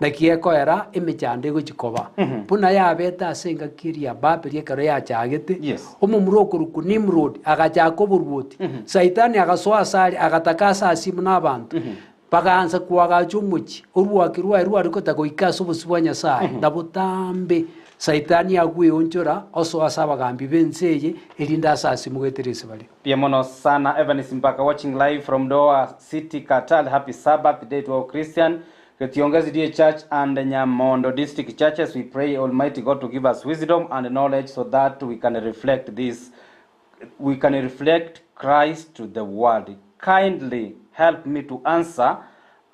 naki ekoera emechando egochikoba buna yabeta ase engaki eria Babeli ekero yachagete omomura okoruku Nimrod agachaka oboruoti Saitani agasoa asare agataka asasimu n'abantu bagaanza kwagacha omochi orwaki rwae rwarikota goika ase obosi bwa Nyasaye na botambe Saitani agwionchora oso ase abagambi bense eye erinde asasi mugeterese bari pia mono sana Evanis Mpaka watching live from Doha City Qatar. Happy Sabbath day to all Christian Ketiongezi DA Church and Nyamondo district churches. We pray Almighty God to give us wisdom and knowledge so that we can reflect Christ to the world. Kindly help me to answer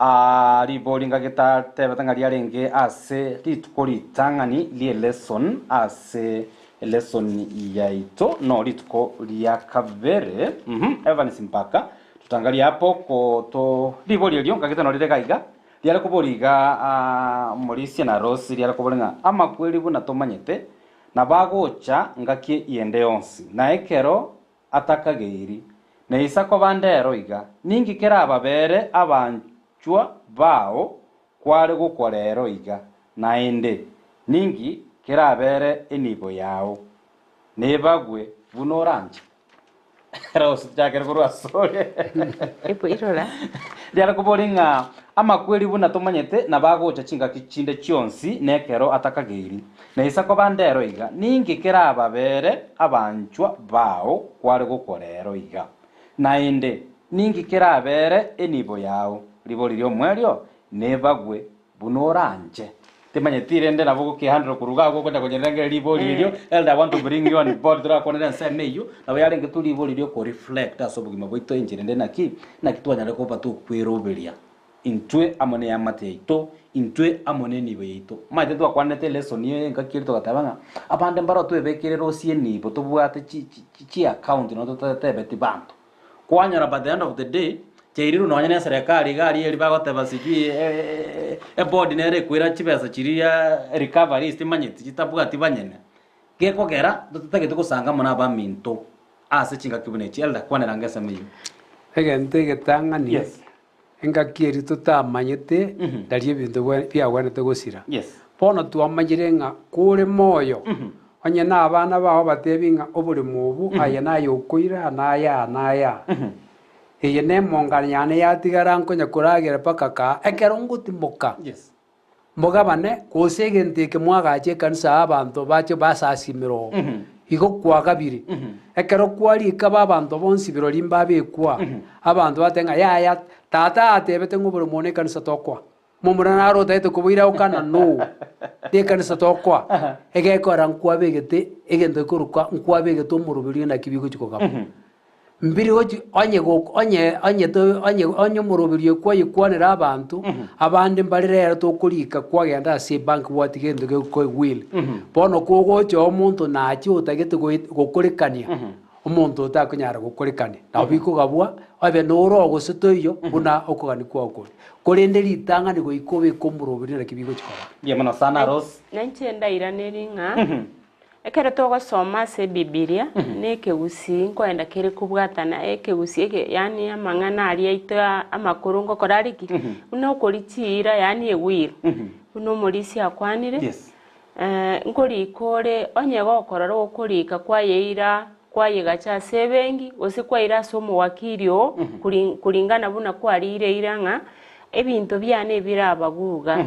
ribolinga geta tebatanga liarenge ase litukori tangani lie lesson ase lesson yaito no lituko lia kavere Evans Mpaka tutangalia hapo ko to liboli lionga geta no liregaiga liara kuboliga Morisia na Rose liara kubolinga ama kweli buna tomanyete na bagocha ngaki iende onsi na ekero atakageiri na isako bandero iga ningi kera ababere abanchwa bao kware gukorero iga naende ningi kera abere enibo yao nebagwe bunoranje Rose jakere kurwa sore epo irora ndiara kubolinga ama kweli buna tomanyete na bagocha chinga kichinde chionsi nekero atakageiri na isako bandero iga ningi kera ababere abanchwa bao kware gukorero iga naende ningi kerabere enibo yao liboli lyo mwerio nebagwe bunoranje temanyetire nde nabo kihandro kuruga kwenda kujenga liboli lyo elder want to bring you on board tra konera same you nabo yale ngetuli liboli lyo ko reflect asobugima boito injire nde nakitwanya ko batu kweroberia intwe amone yamate ito intwe amone nibo yito maite twa kwanete lesson ye ngakirito gatabanga abande mbaro twebekere rosie nibo tobwate chi account no totebeti bantu kwanyara by the end of the day chairiru nonyane serikali gari eri bagoteba siji board nere kwira chibesa chiria recovery istimanyeti chitabwati banyene gekogera tutagete kusanga mona ba minto ase chinga kibune chielda kwanera ngese miyo egente getang'ani Yes. engaki tutamanyete ndari ebinto biagwanete gosira Yes. bono twamanyire ng'a kore moyo onye na abana bao batebi ng'a oboremo obu aya naye okoira naya eye nemong'ana yane yatigara nkonya koragera paka ka ekero ngotimoka Yes. mogabane gose egento eke mwagache ekanisa abanto bache basasimero igo kwagabire ekero kwarika babanto bonsi birori mbabekwa abanto batenga yaya tata atebete ng'oboremo na ekanisa tokwa momura naro taete kubuira ukana no de kanisa tokwa egekora nkwabegete egento ikoruka nkwabegete omurubiri na kibigo chikoga mbiri oji onye murubiri kwa yikwanira abantu abandi mbarire tokurika kwagenda ase bank watigendo ge will bono kogocho omuntu nachi utagete gokurikania omuntu utakunyara gukurikania na biko gabwa abe noro gosetoyo buna okogani kwakore korende ritang'ani goikobe komurubiri na kibigo chikora Yemana sana Rose. nanchenda iraneri ng'a ekero togosoma ase bibilia neke Gusii nkoenda kere kubwatana eke Gusii eke yani amang'ana aria aito amakuru ngokorariki buna okorichira yani ewiro buna omorisi akwanire Yes. nkorikore onye gokorora okorika kwayeira kwayegacha ase ebengi gose kwaira ase omowakiri o kuringana buna kwariire ng'a ebinto biane ebirabaguga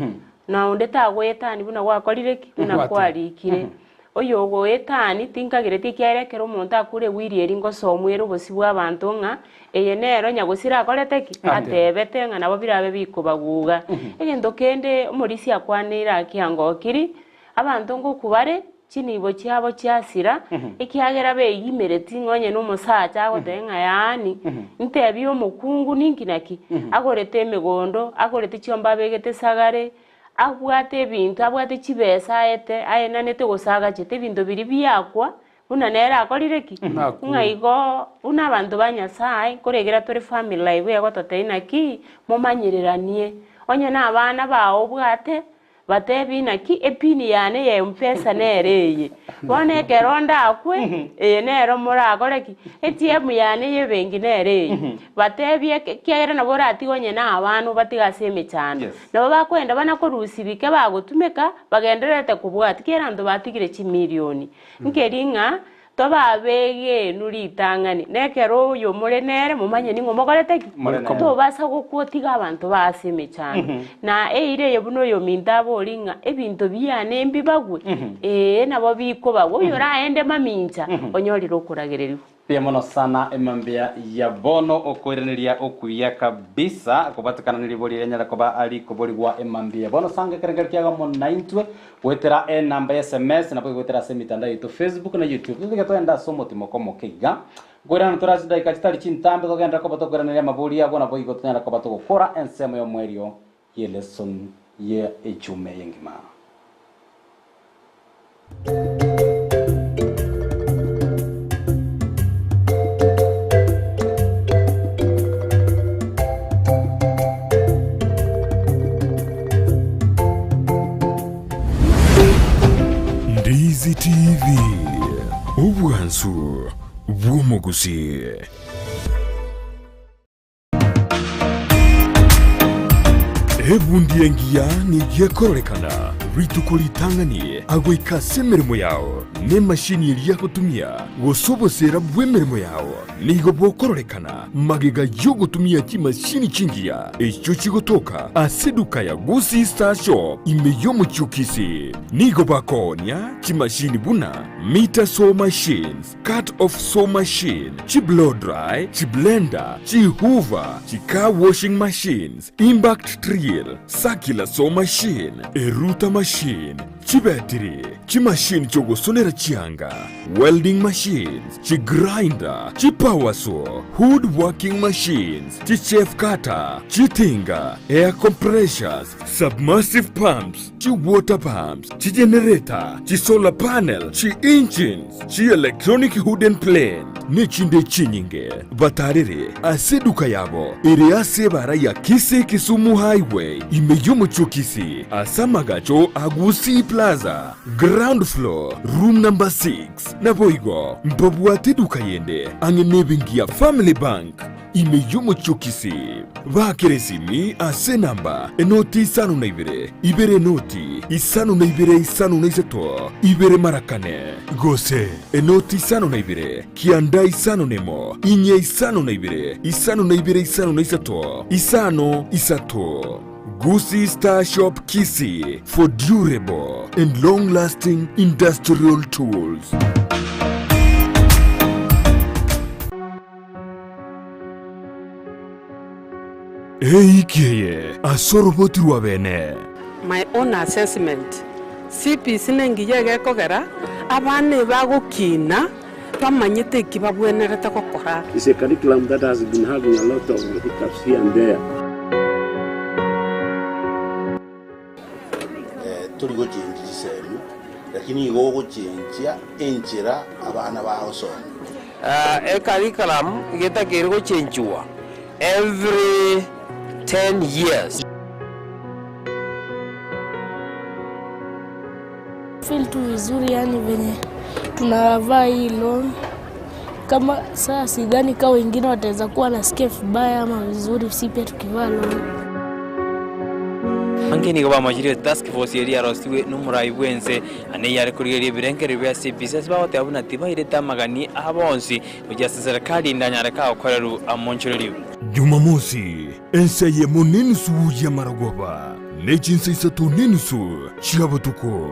na onde tagwetani buna gwakorire ki buna kwarikire oyo goetani tinkagire tikiarekera omonto akure wiri eri ngosomwera obosi bwa abantu ng'a eye nero nyagosira akorete ki atebete ng'a nabo birabe bikobaguga egento kende omorisi akwanire akiangokiri abantu ngokubare chinibo chiabo chiasira ekiagera beyimereti ng'onye n'omosacha agote ng'a yani ntebi omokungu ninkinaki agorete emegondo agorete chiomba begete sagare abwate ebinto abwate chibesa aenanete gosaga chete ebinto biri biakwa buna nera akorire ki ng'a igo buna abantu ba Nyasaye koregera tore family life ego toteina-ki momanyereranie onye na abana bao bwate batebi naki epini yane ya mpesa nereye bone ekeronda akwe nero moragoreki ATM yane yebengi nereye batebi kiagera na borati onye na abantu batigase emechano nabo bakwenda bana korusibike bagotumeka bagenderete kubwati kera ndo batigire chimilioni nkeringa tobabege nuritang'ani nekero oyo more nere mumanye ningo mogorete ki tobasa gokwotiga abantu base emechano na eire yebuno yo mintabo oringa ebinto biane mbibagwe nabo biko bagwe oyo raende mamincha onyorire okuragereriwa Piamono sana emambia ya bono okoireneria okuya kabisa kubatakana nilibori nyala koba ali koborigwa emambia bono sanga kerengerkiaga mo 9 wetera namba SMS na wetera semitanda yitu Facebook na YouTube tuge toenda somo timokomo kiga gwera ntorazi daika chitari chintambe togenda koba tokoreneria maburi yabo na boigo tonyala koba togokora ensemo yo mwerio ye lesson ye echume yengima Ndizi TV Ubwansu Bw'Omugusii. Ebundi engiya nigyekorolekana ritukolitang'anie agoikase emirimo yao n'emashini eria gotumia gosobosera bw'emirimo yao nigo bokorolekana magega y'ogotumia chimashini chingiya echo chigotoka ase eduka ya Gusii Star Shop ime y'omochio Kisii nigo bakonia chimashini buna meter saw machines, cut off saw machine, chi blow dry, chi blender, chi hoover, chi car washing machines, impact drill, circular saw machine, eruta machine, chi battery, chi machine chogosonera chianga, welding machines, chi grinder, chi power saw, wood working machines, chi chef cutter, chi tinga, air compressors, submersive pumps, chi water pumps, chi generator, chi solar panel, chi engines, chi electronic hooden plane, nechinde chinyinge, batarire, ase duka yabo, iri ase bara ya Kisii Kisumu Highway, ime y'omochio Kisii, asa magacho Gusii Plaza, ground floor, room number 6, na boigo, mbabwate duka yende, ange nebingia Family Bank, imeyomo chokisi bakeresimi ase namba enoti isano na ibere enoti isano na isano na isato ibere marakane gose enoti isano na kianda isano nemo inye isano na isano na isato isano isato. Gusii Star Shop Kisii for durable and long-lasting industrial tools. Eikeye asorobotirwa bene. My own assessment. CP sinengiyege kogera abane bagukina bamanyite kibabwenerete gukora. It's a curriculum that has been having a lot of hiccups here and there. Turi go change semu lakini go go change enjira abana baho so a curriculum geta go change every 10 years. Feel tu vizuri yani venye tunavaa hilo kama saa sidhani kama wengine wataweza kuwa na skef baya ama vizuri si pia tukivaa leo. Angeni kwa Amaegerio task force area rosiwe numurai bwense ane yare kuriye birenkere bya CPS bawote abuna tiba ireta magani abonsi ujya serikali ndanyare ka okoreru amonchoreri. Jumamosi enseye munini suya maragoba nechinse isatu nini su chirabatuko.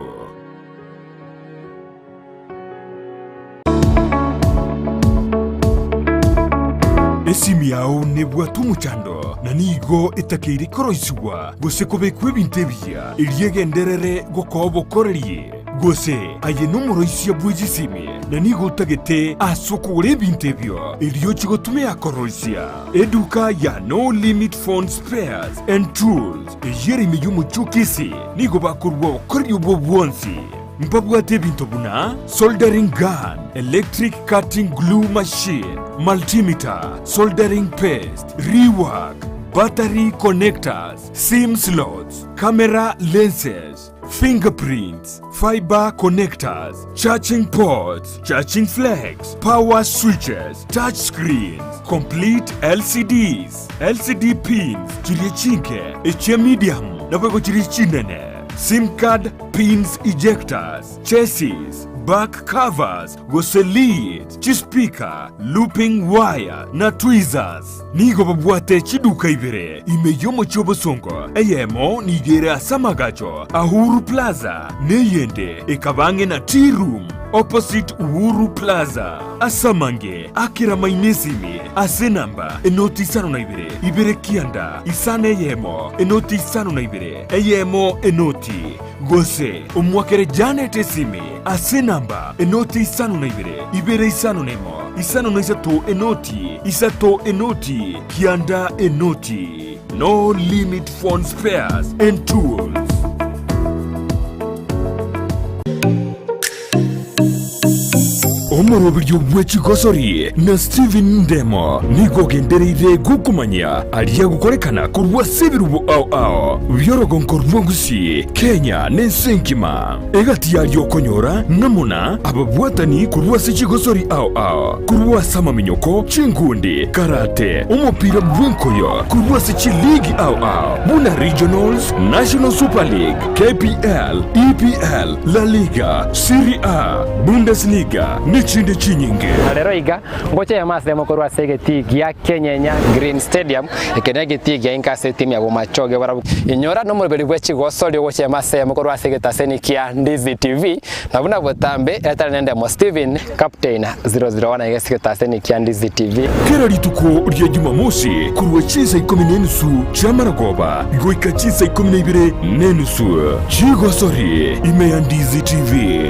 Esimi yao nebwatu muchando na nigo etakiri koroiswa gose kobekwe bintebya iliyegenderere gokobo koreriye gose aye numero isi bwijisimi na nigo tagete asokore bintebyo iliyo chigotume akoroisia eduka ya No Limit Phone Spares and Tools yeri miyumu chukisi nigo bakurwa koryo bwonsi. Mpabwate bintobuna soldering gun, electric cutting glue machine, multimeter, soldering paste, rework, battery connectors, SIM slots, camera lenses, fingerprints, fiber connectors, charging ports, charging flags, power switches, touch screens, complete LCDs, LCD pins, chiriechinke, eche medium, nabwego chirichinene. SIM card pins ejectors, chassis, back covers, gose leads, chispika, looping wire na tweezers. Nigo babwate chiduka ibere imeyomo chobosongo eyemo nigere asamagacho Ahuru Plaza neyende ekabange na tea room opposite Uhuru Plaza asamange akira mainesimi asenamba enoti isano na ibere kianda isane yemo enoti isano na eyemo enoti gose umwakere Janet esimi asenamba enoti isano na ibere isano nemo isano na isato enoti kianda enoti. No Limit Phone Spares and Tools. Omorobiryo bw'ekigosori na Steven Ndemo nigo gendereire gukumanya aliya gukorekana kurwa sebirubo ao byorogonko rwongusi Kenya n'ensenkima egati yalyo konyora namuna ababwatani kurwa sekigosori ao kurwa sama minyoko chingundi karate umupira bw'enkoyo kurwa sekiligi ao buna regionals National Super League KPL EPL La Liga Serie A Bundesliga chinde chinyinge rero iga ngoche ya mase mokorwa segeti ya Kenya Green Stadium ikenege tigi ya inkase timu ya Bomachoge barabu inyora no murberi bwechi gosoli ngoche ya mase mokorwa segeta senikia Ndizi TV nabuna botambe etale nende mo Steven Captain 001 yesiketa senikia Ndizi TV kera lituko lya Jumamosi kurwa chiza 10 chamaragoba goika chiza 12 chigosori ime ya Ndizi TV.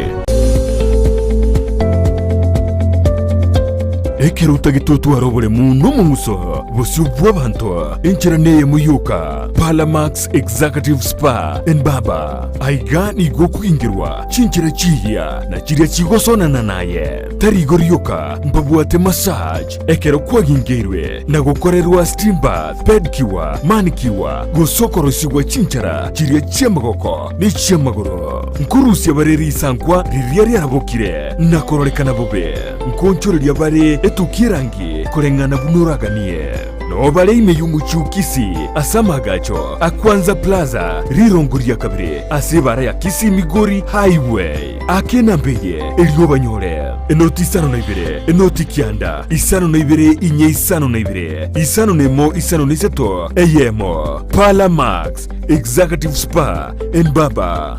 Ekero utagitotu arobole muno munguso busubu abantu encheraneye muyuka Palamax Executive Spa and Baba aigani gokuingirwa chinchira chiya na chiria chigosona naye tarigoryoka mpabwate massage ekero kwagingirwe na gukorerwa steam bath pedicure manicure gusokorosigwa chinchara chiria chiamagoko ni chiamagoro nkurusi abareri sankwa riria riarabokire na korolekana bobe nkonchoreria bare etukirangi kurengana bunuraganie no bare imeyumuchu Kisii asamagacho akwanza plaza rirongoria kabire asibara ya Kisii Migori highway akena mbeye eliobanyore enoti isano na ibere enoti kianda isano na ibere inye isano na ibere isano nemo isano niseto eyemo Pala Max Executive Spa and Baba.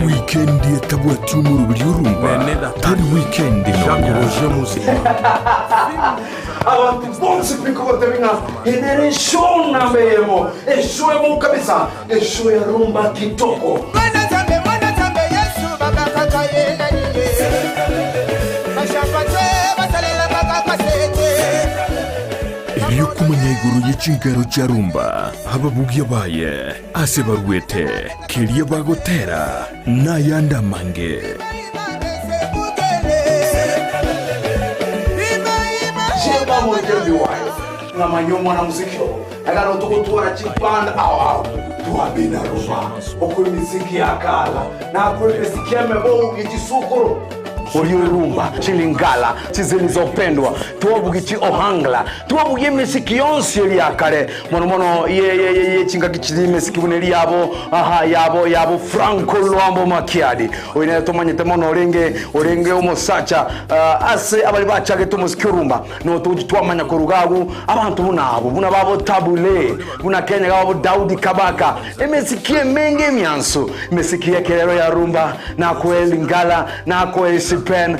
Weekend etabwa tumuru byurumba tari weekend nongoje muzika abantu bonse piko batebinga generation na memo eshoemo kabisa esho ya rumba kitoko mana zambe Yesu baba kaka yena niye mashapate basalela baba kasete iyo kumanya iguru y'ikigaro cya rumba ababugi baye ase baruete kiriya bagotera nayanda mange jeba Amaegerio wayo na manyomo na muzikio agalo tukutura chipanda awa tuabina rumba okuri miziki yakala na akuri miziki yamebo gisukuru Rumba, chilingala, chizilizopendwa, tuwabugichi ohangla, tuwabugie mesiki yonsi eli yakare, mono ye chinga kichidi mesiki buneli yabo, Franco Luambo Makiadi, oine tomanyete mono orenge omosacha, ase abali bachage tumusiki rumba, no tuwa manya korugagu, abantu buna babo tabule, buna Kenya babo Daudi Kabaka, mesiki menge miansu, mesiki ya kelero ya rumba, na kweli ngala, na kweli pen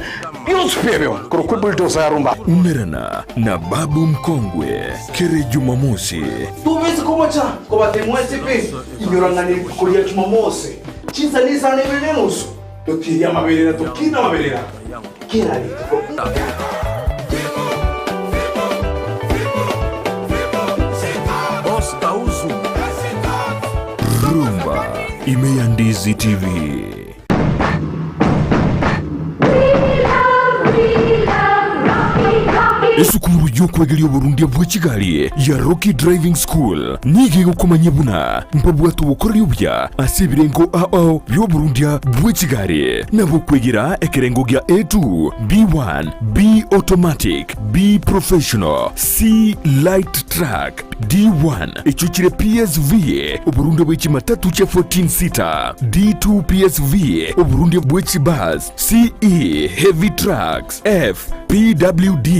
yuspebyo kurukubulitosa ya rumba umerana na babu mkongwe kere Jumamosi tuvisi kumocha kwa batemwesi pe inyorangani kulia Jumamosi chiza nisa nebenenusu tokiria mabelera tokina mabelera kira lito rumba imeya Ndizi TV. Esukuru y'okwegeria Burundi bwa Kigali ya Rocky Driving School nige gukomanya buna mpabwa tubukorera ubya asibirengo ao byo Burundi bwa Kigali nabo kwegera ekerengo gya A2 B1 B automatic B professional C light track D1 echuchire PSV Burundi bwa kimatatu cha 14 seater D2 PSV Burundi bwa bus CE heavy trucks F PWD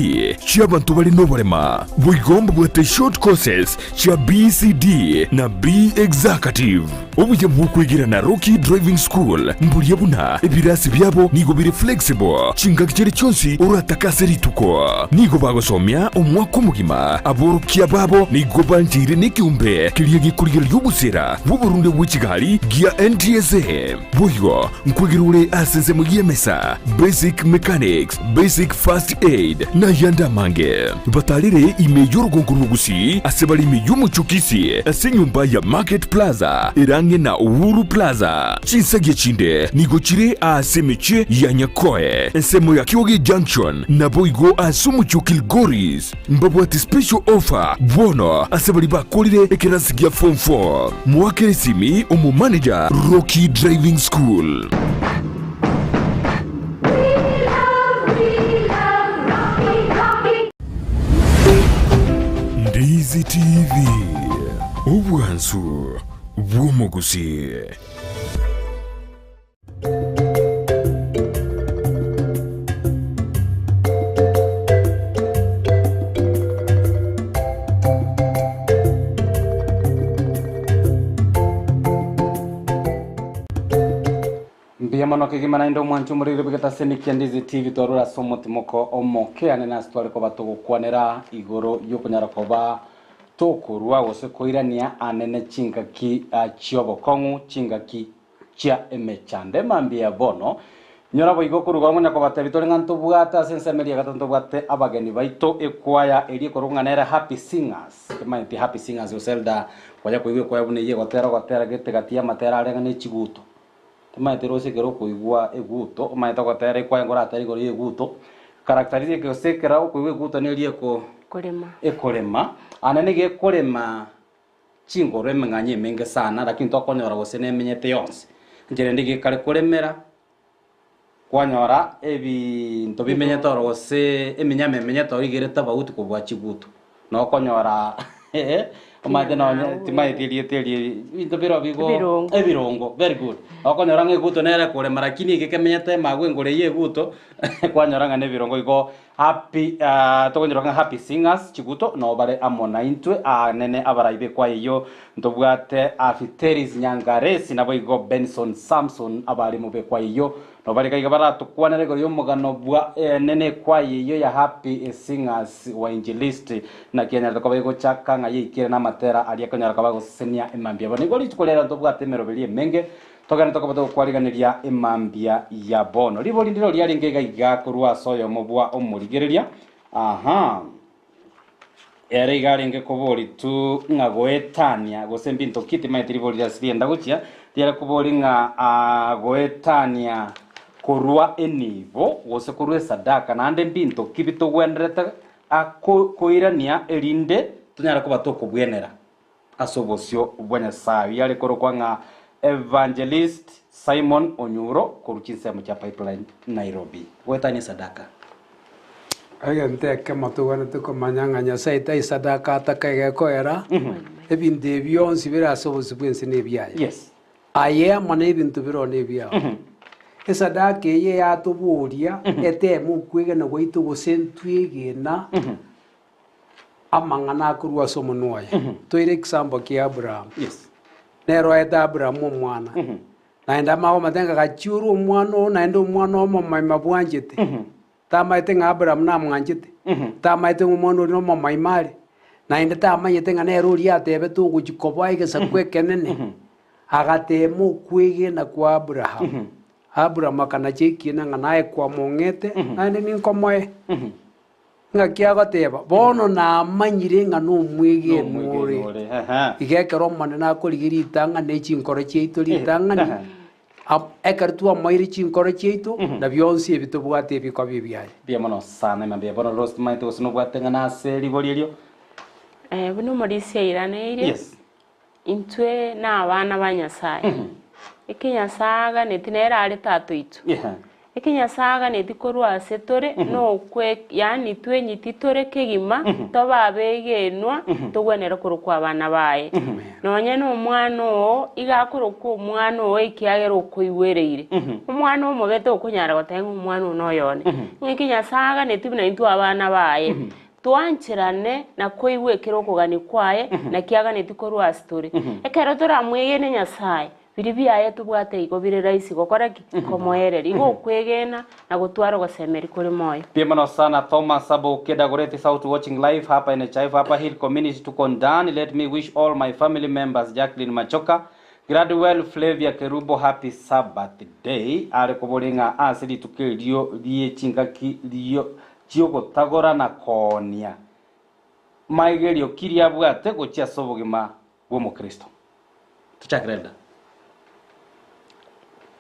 Chiabantu bali nobarema bwigomba bwate short courses cha BCD na B executive obuye bwukwigira na Rocky Driving School mburiye buna ebirasi byabo nigo biri flexible chinga kiceri cyonsi urataka rituko nigo bagosomya umwaka umugima aborukiya babo nigo banjire n'icyumbe kiriye gikurira y'ubusera bu Burundi bwa Kigali gia NTSA buyo nkwigirure asenze mu yemesa basic mechanics basic first aid na yanda mange batalire imejoro gonguru Gusii asebali imeyumuchu Kisii asenyumba ya Market Plaza irange na Uhuru Plaza chinsage chinde nigochire asemeche ya Nyakoe ensemo ya Kiwoge Junction na boigo asumuchu Kilgoris mbabu ati special offer bono asebali bakolire ekerasi gia form 4 mwakere simi umu manager Rocky Driving School. Ndizi TV ubwansu bw'omugusi. Mbiyamano kigimana indo mwanchu murire bigata senikia Ndizi TV torura somo timoko omoke anena stware ko batugukwanera igoro yokunyara koba tokurwa gose koirania anene chingaki chiobo kongu chingaki chia emechande mambia bono nyora boigo kuruga munya ko batebitore nganto bwata sense media gatanto bwate abageni baito ekwaya eri korunganera Happy Singers kemaiti Happy Singers yoselda kwaya koiwe kwaya bune ye gotera gete gatia matera arenga ne chiguto timaite rosekero kuigwa eguto maite gotere kwa ngora atari gori eguto karakteristic yosekera kuigwa eguto ne lieko ekorema anene ge korema chingoro emenganye menge sana lakini tokonyora gose nemenyete yonse njere ndige kare kuremera kwanyora ebinto bimenyete rose eminyame menyete origireta bauti kubwa chigutu no konyora omade no timaite teli into biro bigo ebirongo very good okonyora ngeguto nere kuremera lakini gekemenyete magwe ngore yeguto kwanyora ngane birongo igo happy tokonyora happy singers chiguto no bare amona intwe nene abaraibe kwa iyo ndobwate afiteris nyangaresi nabo igo Benson Samson abari mube kwa iyo no bare kaiga barato kwanere gori omugano bwa nene kwa iyo ya happy singers wa injilist na Kenya toko bego chaka ngaye ikire na matera ali akonyara kabago senia emambia bone gori tukolera ndobwate merobelie menge togana tokobato kwariganiria emambia ya bono libo lindiro lyali ngega iga kurwa soyo mobwa omurigereria ere igari nge kobori tu ngagoetania gosembinto kiti maitiri boli asirienda guchia tiara kobori nga goetania kurwa enivo gose kurwe sadaka nande mbinto kibito gwendereta koirania erinde tunyara kubato kubwenera asobosio bwenya sayo yale korokwa nga Evangelist Simon Onyuro kuruchinsemo cha Pipeline Nairobi goetania sadaka agente kama tugana tukomanyanga nyasaita isadaka atakage koera ebinde byonsi birasobozi bwensi nebyaye yes aye amane ebintu biro nebyaye isadaka ye yatuburia etemu kwigana gwitu gusentwigena amangana kurwa somonwaye toire example ki Abraham yes nero eta Abraham omwana naenda mago matenga gachuru omwana naenda omwana omomai mabwanjete tamaite nga Abraham na mwanjete tamaite omwana no momai mari naenda tamanyete nga nero ri atebe tugukikoba igesa kwekenene agatemo kwigena kwa Abraham Abraham akana chekina nga nae kwa mongete naende ninkomoe nga kiagateba bono na manyire nga no mwige muri igekero mane na korigiri itanga ne chinkoro cheito litanga ekartua mairi chinkoro cheito na byonsi ebitobwate bikobi byaye biamono sana mambia bono roast maite osino bwatenga na seri bolilio buno muri seirane iri yes intwe na abana banyasaye ikinyasaga netinera ari tatu itu ikinyasaga netikorwa setore no kwe yani twenyiti tore kegima tobabegenwa tugwenera kurukwa abana baye nonye no mwana o igakurukwa umwana o ikiagera ukoiwereire umwana o mubete okunyara gotenga umwana no yone ikinyasaga netibina intu abana baye twanchirane na koiwe kirokogani kwaye na kiaga netikorwa story ekero toramwegene nyasaye biribiaye tubwate igo bire raisi gokora komoereri go kwegena na gutwara gosemeri kuri moyo piemano sana Thomas Abo Kedagoreti South watching live hapa in Chaifa hapa Hill community to Kondani. Let me wish all my family members Jacqueline Machoka, Gradwell Flavia Kerubo happy Sabbath day. Ale kobolinga asili tukilio liye chingaki liyo chioko tagora na konia Amaegerio kiria bwate gochia sobogima bwo Kristo tuchakrenda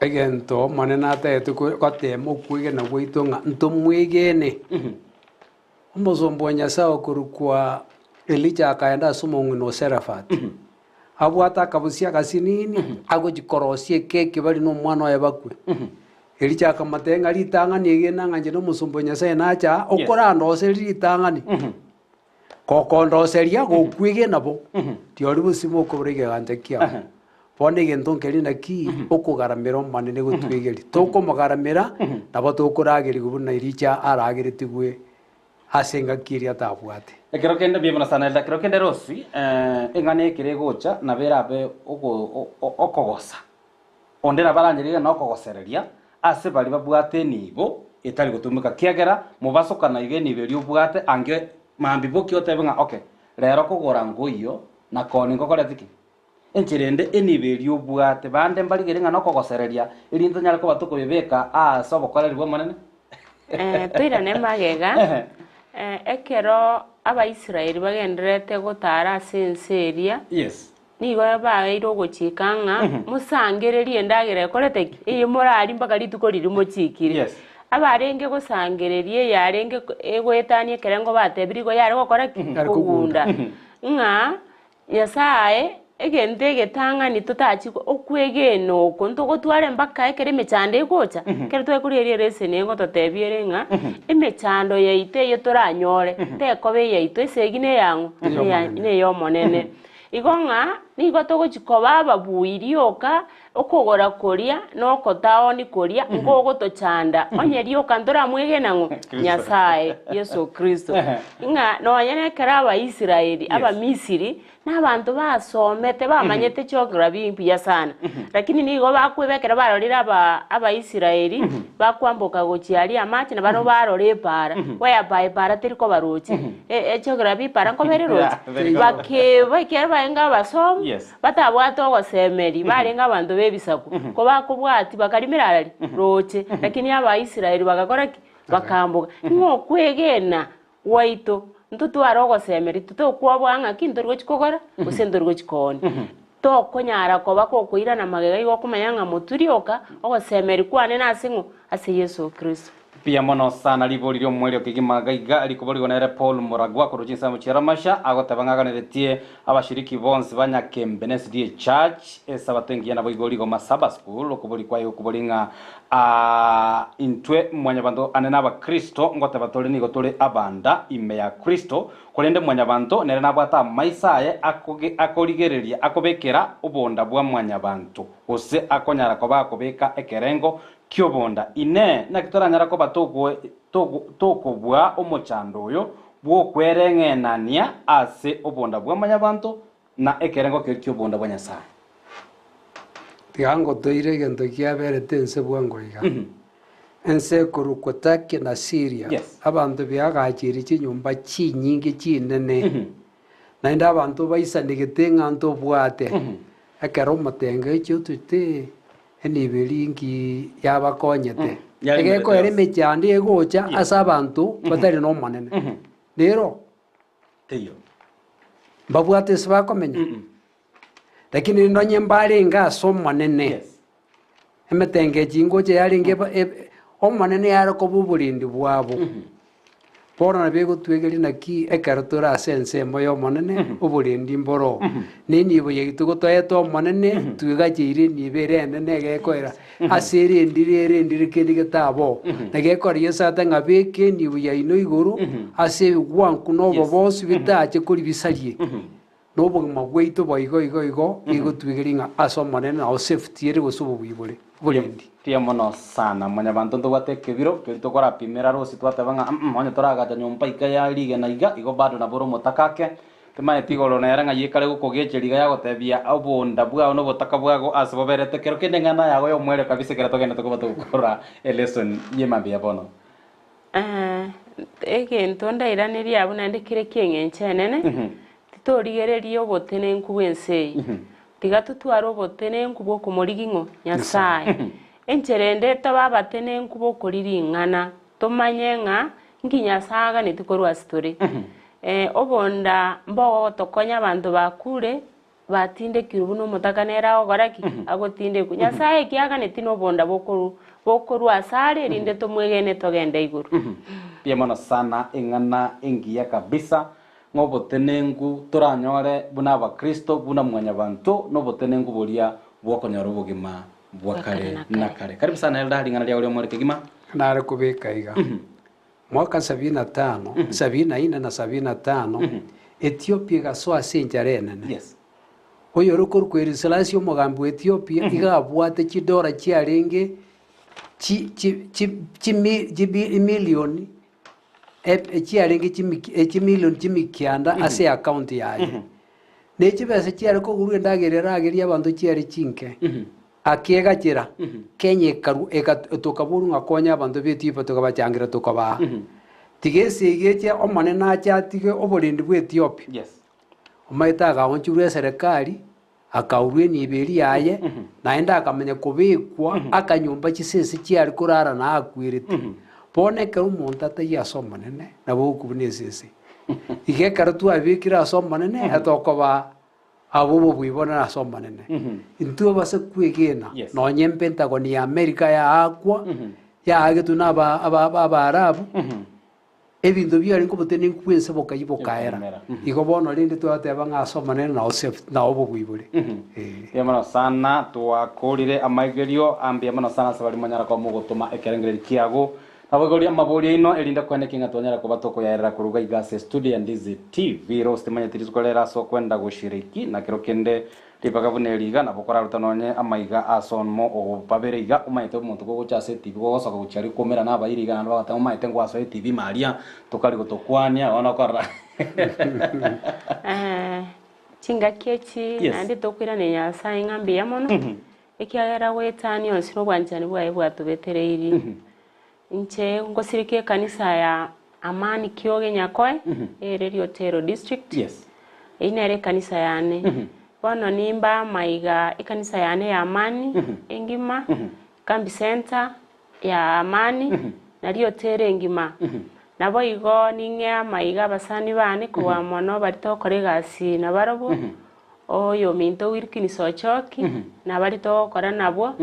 egento manena tetu kwatemo kwigena gwitunga ntumwigene omuzombo nyasao kurukwa Elija akaenda sumongu no Serafat abwata kabusia kasinini agojikorosie keke bali no mwana wa bakwe Elija akamatenga litanga nigena nganje no musombo nyasaye nacha okora ndose litangani kokondoseria gokwigena bo tiori busimo kobrege gante kia pone gentonkeri naki okugaramira manene gutwegeri tokomogaramira nabo tokorageri gubuna Elija arageretigwe asenga kiria tabwate creo que bien buenas tardes creo que de Rossi engane kire gocha na vera be okogosa ondera barangiriga no kogosereria ase bali babwate nibo etali gutumika kiagera mubasoka na igeni beri ubwate ange mambi boki otebenga okay rero kugora ngoyo na koni ngokora tiki enchirende eniberi ubwate bande mbaligiringa no kogosereria irinto nyale ko batuko bebeka sobokorerwa monene twirane magega ekero abaisiraeli bagenderete gotara senseria yes nigo baeire gochikanga musangererie ndagere korete iyi morari mpaka rituko riri mochikire abarenge gosangererie yarenge egwetanie kerengo batebirigo yare gokora kugunda nga Nyasaye egente getang'ani tutachi okwegeno oko ntogotware mpaka ekere emechando egocha kere twekuririe rese nengo totebiere ng'a emechando yaito eyo toranyore tekobe yaito esegi neyango neyo monene igo ng'a nigo togochikoba ababuiri oka okogora koria nokotaoni koria ngogotochanda onyeri oka ntoramwegena ng'o Nyasaye Yesu Kristo ng'a nonyene kera Abaisiraeli Abamisiri n'abantu basomete bamanyete geography mpiya sana lakini nigo bakwebekera barorira Abaisiraeli bakwamboka gochiari amachi na bano barore para waya para teriko barochi geography para nkobere rochi bakeba kera baenga basom batabwata ogosemeri barenga abantu bebisaku ko bakobwati bakarimirarari roche lakini Abaisiraeli bagakora bakamboka ngokwegena waito ntutwara ogosemeri tutokwabwanga kintu rwochikogora usendo rwochikoni tokonyara koba kokoirana magega igo kumanyanga muturioka ogosemeri kwane nasingo ase Yesu Kristo pia mono sana libori omweli okigimagaiga alikobori gonere Paul Muragwa kuruchinsa muchiramasha agotabangaganiretie abashiriki bonse banyakembe NSDA Church esabatengia na boigori go Masaba School okobori kwayo okuboringa intwe mwanyabantu anena abakristo ngotabatore nigo tore abanda ime ya Kristo kolende mwanyabantu nere nabwata maisaye akorigereria akobekera obonda bwa mwanyabantu ose akonyara koba akobeka ekerengo kyobonda ine nakitoranyara ko batokobwa omochando oyo bwo kwereng'enania ase obonda bwa manyabantu na ekerengo kyobonda bwa Nyasaye tigango toire gento kiaberete ense bwangoiga ense korukotake na Syria abantu biagachiri chinyumba chinyingi chinene naenda abantu baisanigete ng'anto bwate ekero matenge chotute enibiringi yabakonyete egeko ere mechando egocha asa abantu batari no manene rero teyo babwate sibakomenya lakini ndonye mbarenga so manene emetenge chingoche yaringe omanene yaro ko buburindi bwabo pora na bego twegeri naki ekaratora sense moyo manene uburindi mboro nini bo yegitugo toyeto manene twigajire nibere nene gekoera asiri ndire kendi getabo nagekora yesata ngabeke nibu yaino iguru ase gwanku no bobosi bitache kuri bisarie no bugma gweito boigo igo twegeri nga aso manene na safety ere gosubo bwibore burindi tia mono sana mwanyabantu ndwateke biro kirito kora pimera rosi twatebanga onye toragacha nyompa ikaya lige na iga igo bado na boro motakake temaye tigoro na yaranga yikare gukogeche liga yagotebia obonda bwa no botaka bwago asiboberete kero kendengana yago yo mwere kabisa kera togenda tokoba tukora lesson yemambia bono egento ndairaniria abuna ndikire kiengenchenene titorigererio botene nkubensei tiga tutwara obotene nkubo kumurigingo Nyasaye encherende tobabatene nkubo kuriringana tomanye nga nkinyasaga nitikorwa story obonda mbogo tokonya abantu bakure batinde kirubuno mutakanera ogoraki agotinde ku Nyasaye kiaga netino bonda bokoru asare rinde tomwegene togenda iguru pia mono sana engana engia kabisa ngobotenengu toranyore buna abakristo buna mwanyabantu no botenengu boria bwokonyora ubugima bwakare nakare karibu sana elda lingana lya ule mwere kigima nare kubeka iga mwaka 75 74 na 75 Ethiopia gaso asenjarene oyo roko kwerisalasi omugambo Ethiopia igabwate chidora chiarenge chi milioni chiarenge chi milioni chimikianda ase account yaye nechibese chiare ko guru ndagerera ageria abantu chiare chinke akiega chira kenye karu ekatokaburu ngakonya abantu betipa tokabachangira tokaba tigesegeche omane na chatige oborindi bwe Ethiopia omaita gaonchurwe serikali akaurwe ni iberi yaye naenda akamenya kubikwa akanyumba chisese chiari kurara na akwirite poneka umuntu atayasoma nene nabo kubunesese igekara tu abikira asoma nene atokoba abo bo bwibona na soma nene intuo base kwigena no nyempenta ko ni America ya akwa ya agetu na aba arabu ebintu byari ngo botene nkwense bokaera igo bono rinde twateba ngasoma nene na osef na obo bwibure yamana sana twakorire Amaegerio ambia mana sana sabali manyara kwa mugotoma ekerengere kiago abagoria mabori ino elinda kwene kinga twanyara ko batoko yaera kuruga igase studio Ndizi TV roast manya tiriskolera so kwenda gushiriki na kiro kende lipaga buneliga na bokora rutanonye amaiga asonmo o pabereiga umaite umuntu go chase TV go soka guchari komera na bayiriga na bagata umaite ngo aso TV maria tokari gotokwania ona korra chinga kechi andi tokwira ne nyasa ingambi ya mono ikiagera wetani onsiro bwanjani bwaye bwatubetereiri nche ngosirike kanisa ya Amani Kioge Nyakoe Ererio Tero District inere kanisa yane bono nimba maiga ikanisa yane ya Amani engima kambi center ya Amani na Rio Tere engima nabo igo ninge maiga basani bane kuwa mono barito koregasi na barobo oyo minto wirkini sochoki na barito kora nabo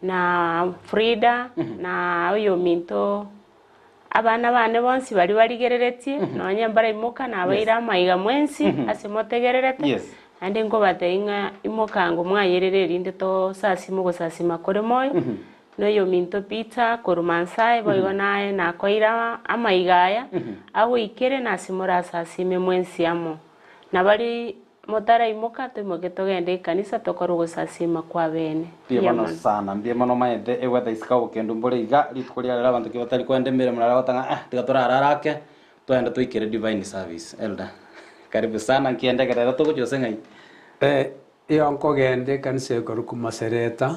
na Frida na oyo minto abana bane bonsi bari barigereretie nonya mbara imoka na abaira maiga mwensi asimotegererete ande ngo bateinga imoka ngo mwayerere rinde to sasimo go sasima kore moyo noyo minto pizza korumansai boyo nae na koira amaigaya aho ikere na simora sasime mwensi amo na bari motara imoka tumoke togende kanisa tokorugo sasima kwa bene yamana sana mbie mono maende ewetha iska ukendo mbore iga litkoria rara bantu kibatari kwende mbere murara batanga tigatora ararake twenda tuikere divine service elda karibu sana kiende gerera tugujose ngai yonko gende kanisa koruku masereta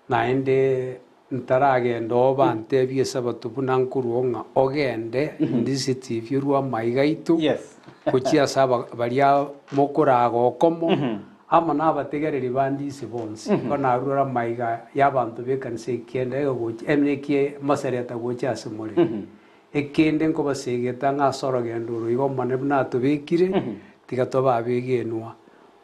naende ntaragendo bante biesa batubuna nkuruonga ogende Ndizi TV ruwa maigaitu kuchia saba baria mokurago komo ama nabategereri bandisi bonsi kona arura maiga yabantu bekanse kende go emnekie masereta gocha semore ekende ngo basegeta ngasoro genduro igo mane buna tubikire tigatoba abegenwa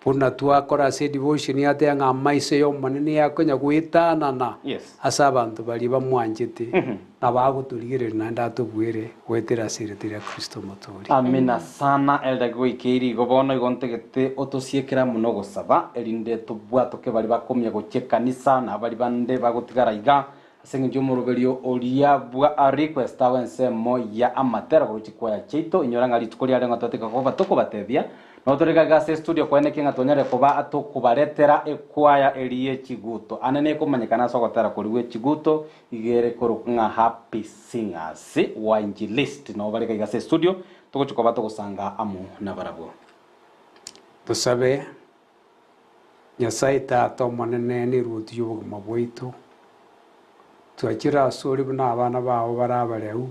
puna twakora se devotion yate nga maise yo manene yakonya gwitana na asabantu bali bamwanjete nabaguturigire na ndatubwire gwetera siretira Kristo mutori amina sana elda goikiri gobono igontegete otosiekera muno gosaba elinde tubwa toke bali bakomye gochekanisa na bali bande bagutigara iga asengi umuruberio olia bwa a request awense mo ya amatera gochikoya cheito inyoranga litkoria rengo tateka ko batoko batebia no torega gase studio kwene kinga tonyare koba atokubaretera ekwaya elie chiguto anene komanyekana sogotera kuriwe chiguto igere korukunga happy singers wa injilist no barega gase studio togochikoba togosanga amu na barabo tusabe nyasaita to manene ni ruti yo mabwito twakira sori buna abana bawo barabareu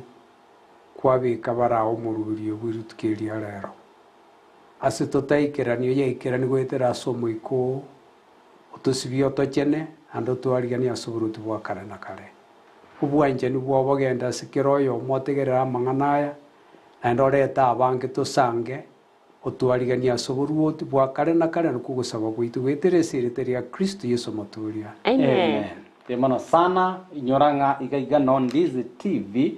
kwabika barawo murubirio bwirutukiria rero ase totaikerania yaikerani gwetera somo iko otosibio tochene ando twarigania suburutu bwa kare na kare ubwanje ni bwo bagenda sikiroyo motegerera manganaya ando reta abange tosange otwarigania suburutu bwa kare na kare nukugusaba gwitu gwetere sireteria Kristo Yesu muturia amen temana sana inyoranga igaiga no Ndizi TV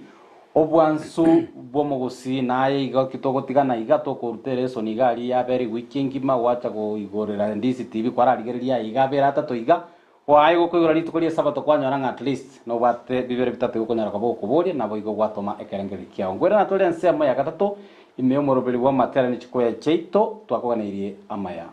obwansu bomo Gusii naye iga kitogotigana iga tokurutere so nigari ya beri weekend ma wacha go igorera Ndizi TV kwararigeria iga bera tato iga waye go kwigora litukoria sabato kwanyoranga at least no bate bibere bitatu gukonyara kabo kuburi nabo igo gwatoma ekerengeri kiao ngwera na tole nsemo ya gatatu ime omoroberi wa matera ni chikoya cheito twakoganairie amaya